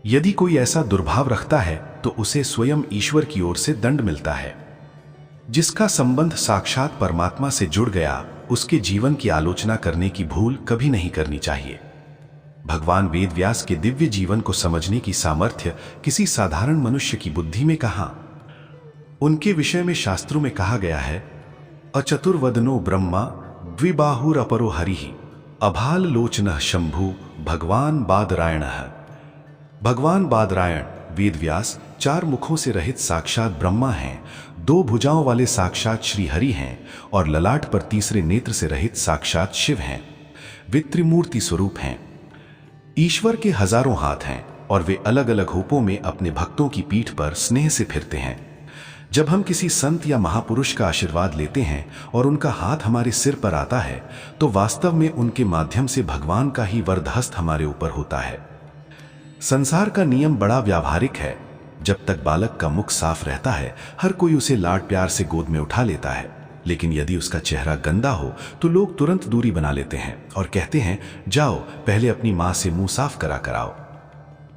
यदि कोई ऐसा दुर्भाव रखता है तो उसे स्वयं ईश्वर की ओर से दंड मिलता है। जिसका संबंध साक्षात परमात्मा से जुड़ गया, उसके जीवन की आलोचना करने की भूल कभी नहीं करनी चाहिए। भगवान वेदव्यास के दिव्य जीवन को समझने की सामर्थ्य किसी साधारण मनुष्य की बुद्धि में कहां। उनके विषय में शास्त्रों में कहा गया है, अचतुर्वदनो ब्रह्मा द्विबाहुर अपरो हरिः अभाल लोचनः शंभु भगवान बादरायणः। भगवान बादरायण वेदव्यास 4 मुखों से रहित साक्षात ब्रह्मा हैं, 2 भुजाओं वाले साक्षात श्री हरि हैं और ललाट पर तीसरे नेत्र से रहित साक्षात शिव हैं। वे त्रिमूर्ति स्वरूप हैं। ईश्वर के हजारों हाथ हैं और वे अलग अलग रूपों में अपने भक्तों की पीठ पर स्नेह से फिरते हैं। जब हम किसी संत या महापुरुष का आशीर्वाद लेते हैं और उनका हाथ हमारे सिर पर आता है, तो वास्तव में उनके माध्यम से भगवान का ही वरदहस्त हमारे ऊपर होता है। संसार का नियम बड़ा व्यावहारिक है। जब तक बालक का मुख साफ रहता है, हर कोई उसे लाड प्यार से गोद में उठा लेता है, लेकिन यदि उसका चेहरा गंदा हो तो लोग तुरंत दूरी बना लेते हैं और कहते हैं, जाओ पहले अपनी मां से मुंह साफ करा कराओ।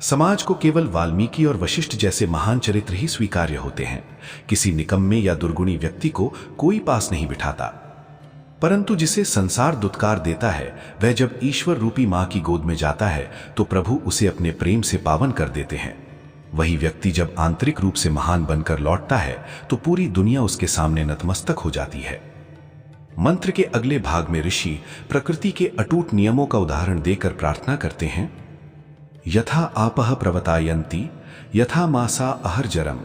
समाज को केवल वाल्मीकि और वशिष्ठ जैसे महान चरित्र ही स्वीकार्य होते हैं। किसी निकम्मे या दुर्गुणी व्यक्ति को कोई पास नहीं बिठाता। परंतु जिसे संसार दुत्कार देता है, वह जब ईश्वर रूपी मां की गोद में जाता है तो प्रभु उसे अपने प्रेम से पावन कर देते हैं। वही व्यक्ति जब आंतरिक रूप से महान बनकर लौटता है तो पूरी दुनिया उसके सामने नतमस्तक हो जाती है। मंत्र के अगले भाग में ऋषि प्रकृति के अटूट नियमों का उदाहरण देकर प्रार्थना करते हैं, यथा आपः प्रवतायन्ति यथा मासा अहर्जरम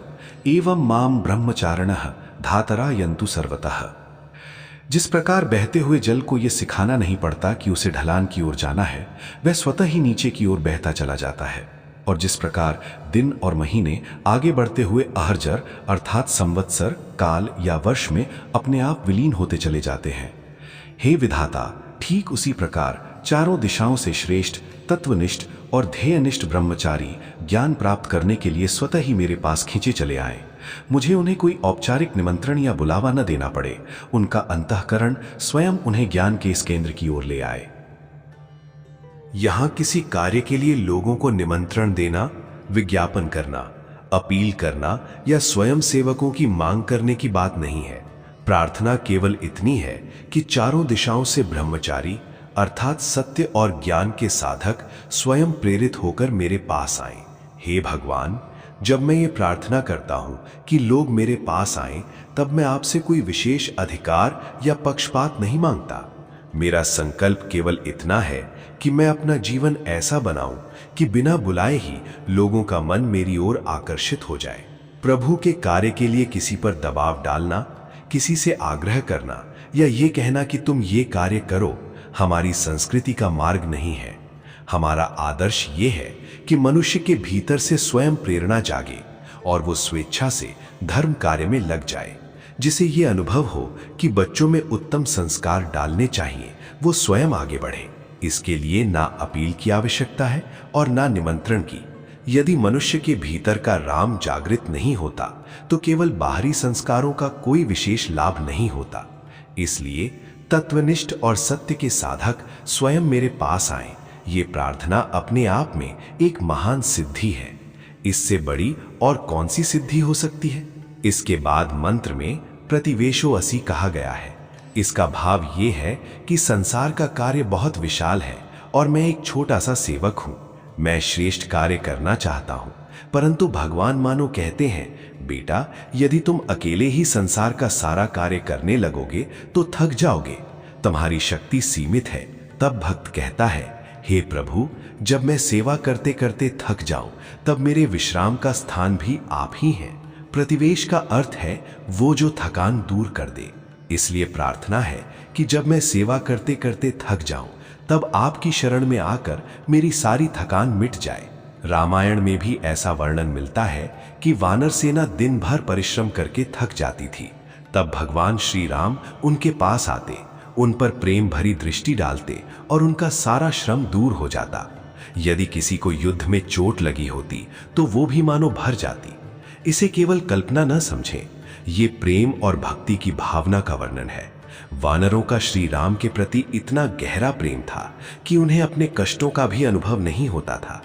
एवं माम ब्रह्मचारिणः धातरायन्तु सर्वतः। जिस प्रकार बहते हुए जल को यह सिखाना नहीं पड़ता कि उसे ढलान की ओर जाना है, वह स्वतः ही नीचे की ओर बहता चला जाता है। और जिस प्रकार दिन और महीने आगे बढ़ते हुए अहर्जर अर्थात संवत्सर, काल या वर्ष में अपने आप विलीन होते चले जाते हैं। हे विधाता, ठीक उसी प्रकार चारों दिशाओं से श्रेष्ठ, तत्वनिष्ठ और ध्येयनिष्ठ ब्रह्मचारी ज्ञान प्राप्त करने के लिए स्वतः ही मेरे पास खींचे चले आए। मुझे उन्हें कोई औपचारिक निमंत्रण या बुलावा न देना पड़े। उनका अंतःकरण स्वयं उन्हें ज्ञान के इस केंद्र की ओर ले आए। यहां किसी कार्य के लिए लोगों को निमंत्रण देना, विज्ञापन करना, अपील करना या स्वयं सेवकों की मांग करने की बात नहीं है। प्रार्थना केवल इतनी है कि चारों दिशाओं से ब्रह्मचारी अर्थात सत्य और ज्ञान के साधक स्वयं प्रेरित होकर मेरे पास आएं। हे भगवान, जब मैं ये प्रार्थना करता हूं कि लोग मेरे पास आएं, तब मैं आपसे कोई विशेष अधिकार या पक्षपात नहीं मांगता। मेरा संकल्प केवल इतना है कि मैं अपना जीवन ऐसा बनाऊं कि बिना बुलाए ही लोगों का मन मेरी ओर आकर्षित हो जाए। प्रभु के कार्य के लिए किसी पर दबाव डालना, किसी से आग्रह करना या ये कहना कि तुम ये कार्य करो, हमारी संस्कृति का मार्ग नहीं है। हमारा आदर्श ये है कि मनुष्य के भीतर से स्वयं प्रेरणा जागे और वो स्वेच्छा से धर्म कार्य में लग जाए, जिसे ये अनुभव हो कि बच्चों में उत्तम संस्कार डालने चाहिए, वो स्वयं आगे बढ़े। इसके लिए ना अपील की आवश्यकता है और ना निमंत्रण की। यदि मनुष्य के भीतर का राम जागृत नहीं होता तो केवल बाहरी संस्कारों का कोई विशेष लाभ नहीं होता। इसलिए तत्वनिष्ठ और सत्य के साधक स्वयं मेरे पास आए, ये प्रार्थना अपने आप में एक महान सिद्धि है। इससे बड़ी और कौन सी सिद्धि हो सकती है? इसके बाद मंत्र में प्रतिवेशो असि कहा गया है। इसका भाव ये है कि संसार का कार्य बहुत विशाल है और मैं एक छोटा सा सेवक हूं। मैं श्रेष्ठ कार्य करना चाहता हूं, परंतु भगवान मानो कहते हैं, बेटा, यदि तुम अकेले ही संसार का सारा कार्य करने लगोगे तो थक जाओगे, तुम्हारी शक्ति सीमित है। तब भक्त कहता है, हे प्रभु, जब मैं सेवा करते करते थक जाऊं तब मेरे विश्राम का स्थान भी आप ही हैं। प्रतिवेश का अर्थ है वो जो थकान दूर कर दे। इसलिए प्रार्थना है कि जब मैं सेवा करते करते थक जाऊं तब आपकी शरण में आकर मेरी सारी थकान मिट जाए। रामायण में भी ऐसा वर्णन मिलता है कि वानर सेना दिन भर परिश्रम करके थक जाती थी। तब भगवान श्री राम उनके पास आते, उन पर प्रेम भरी दृष्टि डालते और उनका सारा श्रम दूर हो जाता। यदि किसी को युद्ध में चोट लगी होती तो वो भी मानो भर जाती। इसे केवल कल्पना न समझें, ये प्रेम और भक्ति की भावना का वर्णन है। वानरों का श्री राम के प्रति इतना गहरा प्रेम था कि उन्हें अपने कष्टों का भी अनुभव नहीं होता था।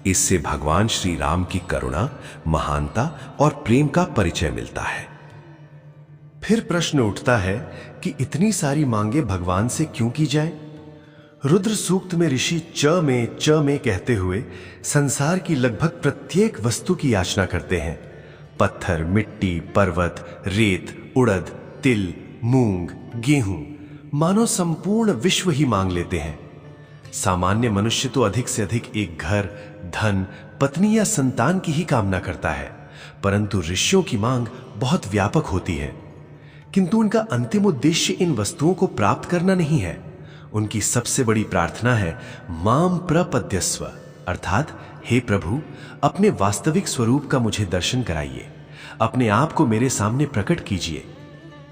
इससे भगवान श्री राम की करुणा, महानता और प्रेम का परिचय मिलता है। फिर प्रश्न उठता है कि इतनी सारी मांगे भगवान से क्यों की जाएं? रुद्र सूक्त में ऋषि च में कहते हुए संसार की लगभग प्रत्येक वस्तु की याचना करते हैं। पत्थर, मिट्टी, पर्वत, रेत, उड़द, तिल, मूंग, गेहूं, मानो संपूर्ण विश्व ही मांग लेते हैं। सामान्य मनुष्य तो अधिक से अधिक एक घर, धन, पत्नी या संतान की ही कामना करता है, परंतु ऋषियों की मांग बहुत व्यापक होती है। किंतु उनका अंतिम उद्देश्य इन वस्तुओं को प्राप्त करना नहीं है। उनकी सबसे बड़ी प्रार्थना है माम प्रपद्यस्व, अर्थात हे प्रभु, अपने वास्तविक स्वरूप का मुझे दर्शन कराइए, अपने आप को मेरे सामने प्रकट कीजिए।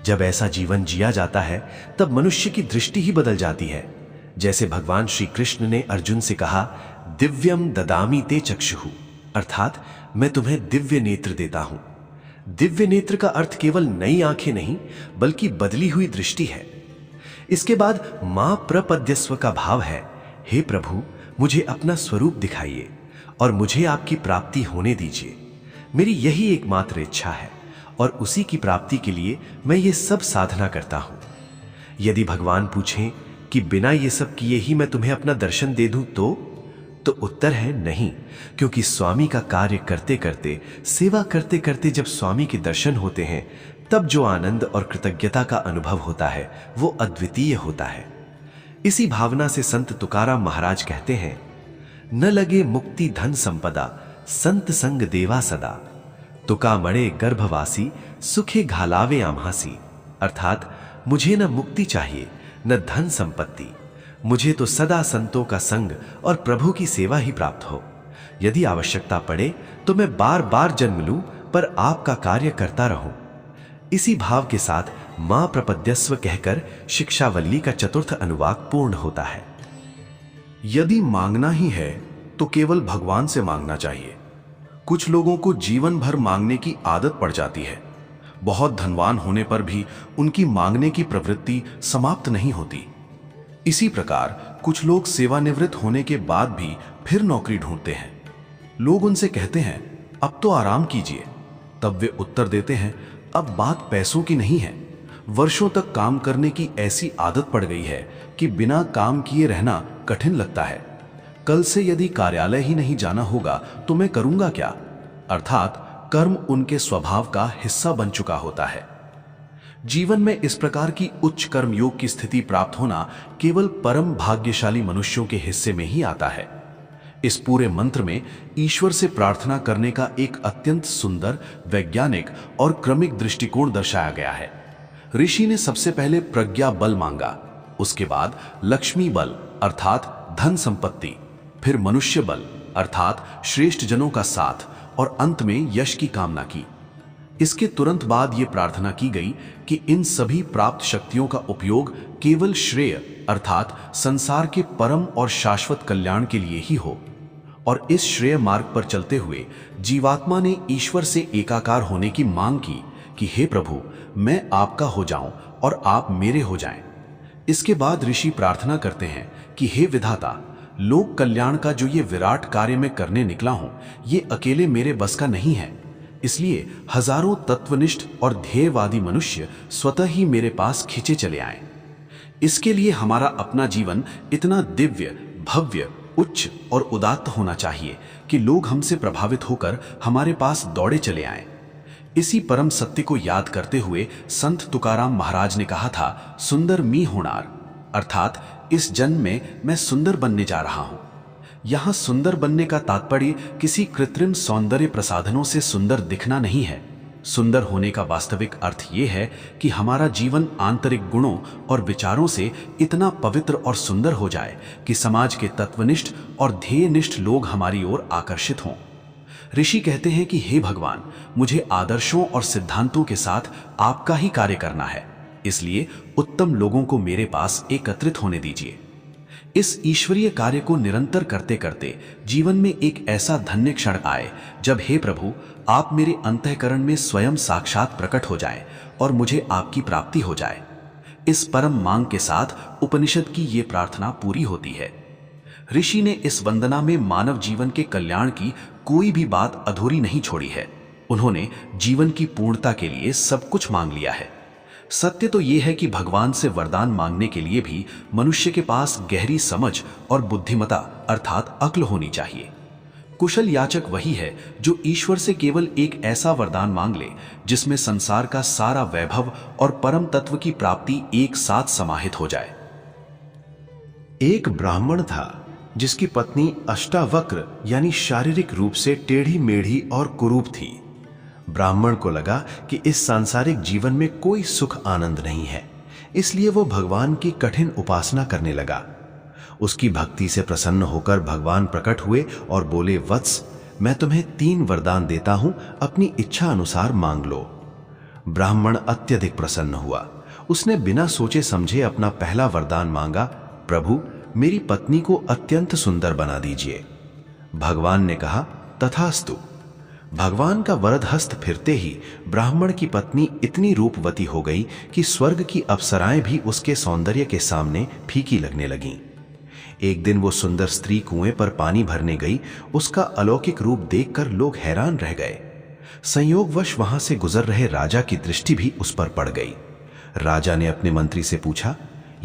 जब ऐसा जीवन जिया जाता है तब मनुष्य की दृष्टि ही बदल जाती है। जैसे भगवान श्री कृष्ण ने अर्जुन से कहा, दिव्यम ददामी ते चक्षुः, अर्थात मैं तुम्हें दिव्य नेत्र देता हूं। दिव्य नेत्र का अर्थ केवल नई आंखें नहीं बल्कि बदली हुई दृष्टि है। इसके बाद मां प्रपद्यस्व का भाव है, हे प्रभु, मुझे अपना स्वरूप दिखाइए और मुझे आपकी प्राप्ति होने दीजिए। मेरी यही एकमात्र इच्छा है और उसी की प्राप्ति के लिए मैं ये सब साधना करता हूं। यदि भगवान पूछें कि बिना ये सब किए ही मैं तुम्हें अपना दर्शन दे दूं तो उत्तर है नहीं, क्योंकि स्वामी का कार्य करते करते, सेवा करते करते जब स्वामी के दर्शन होते हैं तब जो आनंद और कृतज्ञता का अनुभव होता है वो अद्वितीय होता है। इसी भावना से संत तुकाराम महाराज कहते हैं, न लगे मुक्ति धन संपदा, संत संग देवा सदा, तुका मड़े गर्भवासी, सुखे घालावे आम्हासी। अर्थात मुझे न मुक्ति चाहिए न धन संपत्ति, मुझे तो सदा संतों का संग और प्रभु की सेवा ही प्राप्त हो। यदि आवश्यकता पड़े तो मैं बार बार जन्म लूं पर आपका कार्य करता रहूं। इसी भाव के साथ मां प्रपद्यस्व कहकर शिक्षावल्ली का चतुर्थ अनुवाक पूर्ण होता है। यदि मांगना ही है तो केवल भगवान से मांगना चाहिए। कुछ लोगों को जीवन भर मांगने की आदत पड़ जाती है। बहुत धनवान होने पर भी उनकी मांगने की प्रवृत्ति समाप्त नहीं होती। इसी प्रकार कुछ लोग सेवानिवृत्त होने के बाद भी फिर नौकरी ढूंढते हैं। लोग उनसे कहते हैं, अब तो आराम कीजिए। तब वे उत्तर देते हैं, अब बात पैसों की नहीं है, वर्षों तक काम करने की ऐसी आदत पड़ गई है कि बिना काम किए रहना कठिन लगता है। कल से यदि कार्यालय ही नहीं जाना होगा तो मैं करूंगा क्या? अर्थात कर्म उनके स्वभाव का हिस्सा बन चुका होता है। जीवन में इस प्रकार की उच्च कर्म योग की स्थिति प्राप्त होना केवल परम भाग्यशाली मनुष्यों के हिस्से में ही आता है। इस पूरे मंत्र में ईश्वर से प्रार्थना करने का एक अत्यंत सुंदर, वैज्ञानिक और क्रमिक दृष्टिकोण दर्शाया गया है। ऋषि ने सबसे पहले प्रज्ञा बल मांगा, उसके बाद लक्ष्मी बल अर्थात धन संपत्ति, फिर मनुष्य बल अर्थात श्रेष्ठ जनों का साथ और अंत में यश की कामना की। इसके तुरंत बाद ये प्रार्थना की गई कि इन सभी प्राप्त शक्तियों का उपयोग केवल श्रेय अर्थात संसार के परम और शाश्वत कल्याण के लिए ही हो। और इस श्रेय मार्ग पर चलते हुए जीवात्मा ने ईश्वर से एकाकार होने की मांग की कि हे प्रभु, मैं आपका हो जाऊं और आप मेरे हो जाएं। इसके बाद ऋषि प्रार्थना करते हैं कि हे विधाता, लोक कल्याण का जो ये विराट कार्य मैं करने निकला हूं, ये अकेले मेरे बस का नहीं है। इसलिए हजारों तत्वनिष्ठ और ध्येयवादी मनुष्य स्वतः ही मेरे पास खींचे चले आए। इसके लिए हमारा अपना जीवन इतना दिव्य, भव्य, उच्च और उदात्त होना चाहिए कि लोग हमसे प्रभावित होकर हमारे पास दौड़े चले आएं। इसी परम सत्य को याद करते हुए संत तुकाराम महाराज ने कहा था, सुंदर मी होणार, अर्थात इस जन्म में मैं सुंदर बनने जा रहा हूं। यहां सुंदर बनने का तात्पर्य किसी कृत्रिम सौंदर्य प्रसाधनों से सुंदर दिखना नहीं है। सुंदर होने का वास्तविक अर्थ यह है कि हमारा जीवन आंतरिक गुणों और विचारों से इतना पवित्र और सुंदर हो जाए कि समाज के तत्वनिष्ठ और ध्येयनिष्ठ लोग हमारी ओर आकर्षित हों। ऋषि कहते हैं कि हे भगवान, मुझे आदर्शों और सिद्धांतों के साथ आपका ही कार्य करना है, इसलिए उत्तम लोगों को मेरे पास एकत्रित होने दीजिए। इस ईश्वरीय कार्य को निरंतर करते करते जीवन में एक ऐसा धन्य क्षण आए जब हे प्रभु, आप मेरे अंतःकरण में स्वयं साक्षात प्रकट हो जाएं और मुझे आपकी प्राप्ति हो जाए। इस परम मांग के साथ उपनिषद की ये प्रार्थना पूरी होती है। ऋषि ने इस वंदना में मानव जीवन के कल्याण की कोई भी बात अधूरी नहीं छोड़ी है। उन्होंने जीवन की पूर्णता के लिए सब कुछ मांग लिया है। सत्य तो यह है कि भगवान से वरदान मांगने के लिए भी मनुष्य के पास गहरी समझ और बुद्धिमता अर्थात अक्ल होनी चाहिए। कुशल याचक वही है जो ईश्वर से केवल एक ऐसा वरदान मांग ले जिसमें संसार का सारा वैभव और परम तत्व की प्राप्ति एक साथ समाहित हो जाए। एक ब्राह्मण था जिसकी पत्नी अष्टावक्र यानी शारीरिक रूप से टेढ़ी मेढ़ी और कुरूप थी। ब्राह्मण को लगा कि इस सांसारिक जीवन में कोई सुख आनंद नहीं है, इसलिए वो भगवान की कठिन उपासना करने लगा। उसकी भक्ति से प्रसन्न होकर भगवान प्रकट हुए और बोले, वत्स, मैं तुम्हें 3 वरदान देता हूं, अपनी इच्छा अनुसार मांग लो। ब्राह्मण अत्यधिक प्रसन्न हुआ। उसने बिना सोचे समझे अपना पहला वरदान मांगा, प्रभु, मेरी पत्नी को अत्यंत सुंदर बना दीजिए। भगवान ने कहा, तथास्तु। भगवान का वरद हस्त फिरते ही ब्राह्मण की पत्नी इतनी रूपवती हो गई कि स्वर्ग की अप्सराएं भी उसके सौंदर्य के सामने फीकी लगने लगीं। एक दिन वो सुंदर स्त्री कुएं पर पानी भरने गई। उसका अलौकिक रूप देखकर लोग हैरान रह गए। संयोगवश वहां से गुजर रहे राजा की दृष्टि भी उस पर पड़ गई। राजा ने अपने मंत्री से पूछा,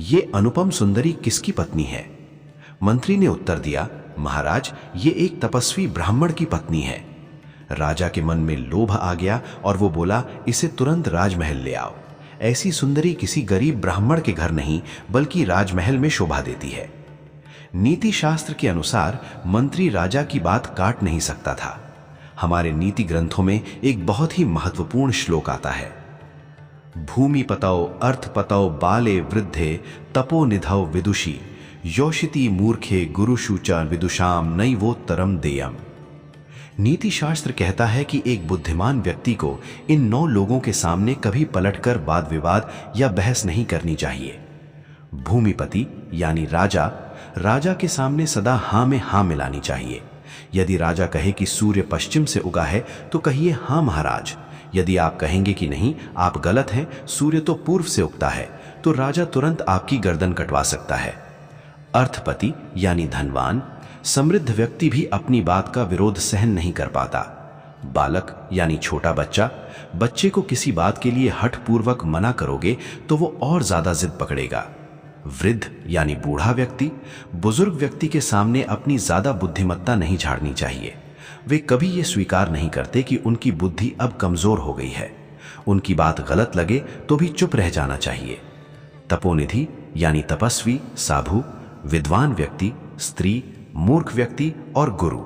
ये अनुपम सुंदरी किसकी पत्नी है? मंत्री ने उत्तर दिया, महाराज, ये एक तपस्वी ब्राह्मण की पत्नी है। राजा के मन में लोभ आ गया और वो बोला, इसे तुरंत राजमहल ले आओ। ऐसी सुंदरी किसी गरीब ब्राह्मण के घर नहीं बल्कि राजमहल में शोभा देती है। नीति शास्त्र के अनुसार मंत्री राजा की बात काट नहीं सकता था। हमारे नीति ग्रंथों में एक बहुत ही महत्वपूर्ण श्लोक आता है, भूमिपतौ अर्थपतौ बाले वृद्धे तपो निधौ विदुषी योषिति मूर्खे गुरुषु च विदुषाम नैवोत्तरम देयम। नीति शास्त्र कहता है कि एक बुद्धिमान व्यक्ति को इन 9 लोगों के सामने कभी पलटकर वाद विवाद या बहस नहीं करनी चाहिए। भूमिपति यानी राजा, राजा के सामने सदा हां में हां मिलानी चाहिए। यदि राजा कहे कि सूर्य पश्चिम से उगा है तो कहिए, हां महाराज। यदि आप कहेंगे कि नहीं, आप गलत हैं, सूर्य तो पूर्व से उगता है, तो राजा तुरंत आपकी गर्दन कटवा सकता है। अर्थपति यानी धनवान, समृद्ध व्यक्ति भी अपनी बात का विरोध सहन नहीं कर पाता। बालक यानी छोटा बच्चा, बच्चे को किसी बात के लिए हठपूर्वक मना करोगे तो वो और ज्यादा जिद पकड़ेगा। वृद्ध यानी बूढ़ा व्यक्ति, बुजुर्ग व्यक्ति के सामने अपनी ज्यादा बुद्धिमत्ता नहीं झाड़नी चाहिए। वे कभी ये स्वीकार नहीं करते कि उनकी बुद्धि अब कमजोर हो गई है। उनकी बात गलत लगे तो भी चुप रह जाना चाहिए। तपोनिधि यानी तपस्वी, साधु, विद्वान व्यक्ति, स्त्री, मूर्ख व्यक्ति और गुरु।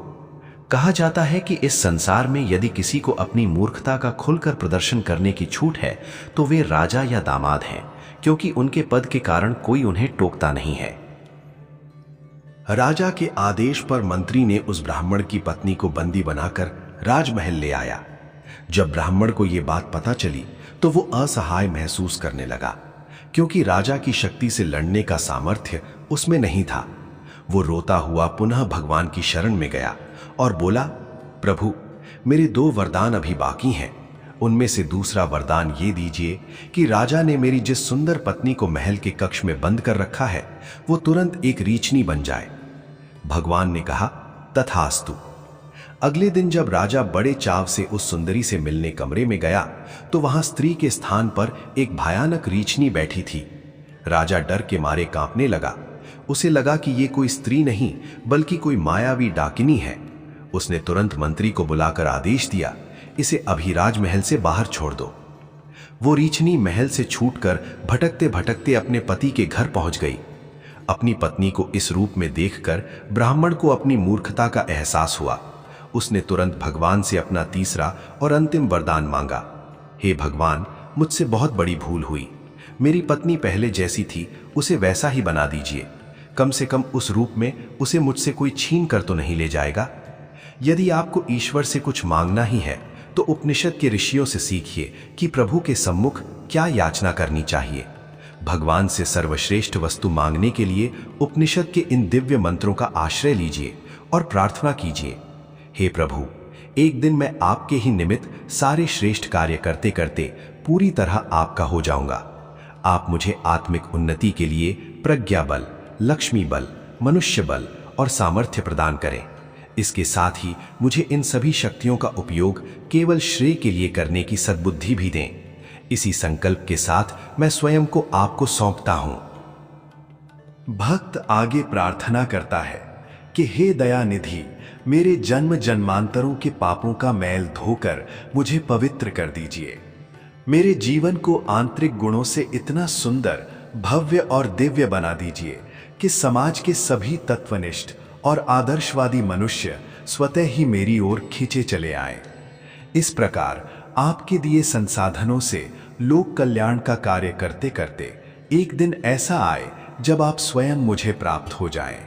कहा जाता है कि इस संसार में यदि किसी को अपनी मूर्खता का खुलकर प्रदर्शन करने की छूट है तो वे राजा या दामाद हैं, क्योंकि उनके पद के कारण कोई उन्हें टोकता नहीं है। राजा के आदेश पर मंत्री ने उस ब्राह्मण की पत्नी को बंदी बनाकर राजमहल ले आया। जब ब्राह्मण को यह बात पता चली तो वो असहाय महसूस करने लगा, क्योंकि राजा की शक्ति से लड़ने का सामर्थ्य उसमें नहीं था। वो रोता हुआ पुनः भगवान की शरण में गया और बोला, प्रभु, मेरे 2 वरदान अभी बाकी हैं। उनमें से दूसरा वरदान ये दीजिए कि राजा ने मेरी जिस सुंदर पत्नी को महल के कक्ष में बंद कर रखा है वो तुरंत एक रीछनी बन जाए। भगवान ने कहा, तथास्तु। अगले दिन जब राजा बड़े चाव से उस सुंदरी से मिलने कमरे में गया तो वहां स्त्री के स्थान पर एक भयानक रीछनी बैठी थी। राजा डर के मारे कांपने लगा। उसे लगा कि ये कोई स्त्री नहीं बल्कि कोई मायावी डाकिनी है। उसने तुरंत मंत्री को बुलाकर आदेश दिया, इसे अभी राजमहल से बाहर छोड़ दो। वो रीछनी महल से छूटकर भटकते भटकते अपने पति के घर पहुंच गई। अपनी पत्नी को इस रूप में देखकर ब्राह्मण को अपनी मूर्खता का एहसास हुआ। उसने तुरंत भगवान से अपना तीसरा और अंतिम वरदान मांगा। हे भगवान, मुझसे बहुत बड़ी भूल हुई। मेरी पत्नी पहले जैसी थी उसे वैसा ही बना दीजिए। कम से कम उस रूप में उसे मुझसे कोई छीन कर तो नहीं ले जाएगा। यदि आपको ईश्वर से कुछ मांगना ही है तो उपनिषद के ऋषियों से सीखिए कि प्रभु के सम्मुख क्या याचना करनी चाहिए। भगवान से सर्वश्रेष्ठ वस्तु मांगने के लिए उपनिषद के इन दिव्य मंत्रों का आश्रय लीजिए और प्रार्थना कीजिए। हे प्रभु, एक दिन मैं आपके ही निमित्त सारे श्रेष्ठ कार्य करते करते पूरी तरह आपका हो जाऊंगा। आप मुझे आत्मिक उन्नति के लिए प्रज्ञा बल, लक्ष्मी बल, मनुष्य बल और सामर्थ्य प्रदान करें। इसके साथ ही मुझे इन सभी शक्तियों का उपयोग केवल श्रेय के लिए करने की सद्बुद्धि भी दें। इसी संकल्प के साथ मैं स्वयं को आपको सौंपता हूं। भक्त आगे प्रार्थना करता है कि हे दयानिधि, मेरे जन्म जन्मांतरों के पापों का मैल धोकर मुझे पवित्र कर दीजिए। मेरे जीवन को आंतरिक गुणों से इतना सुंदर, भव्य और दिव्य बना दीजिए कि समाज के सभी तत्वनिष्ठ और आदर्शवादी मनुष्य स्वतः ही मेरी ओर खींचे चले आए। इस प्रकार आपके दिए संसाधनों से लोक कल्याण का कार्य करते करते एक दिन ऐसा आए जब आप स्वयं मुझे प्राप्त हो जाएं।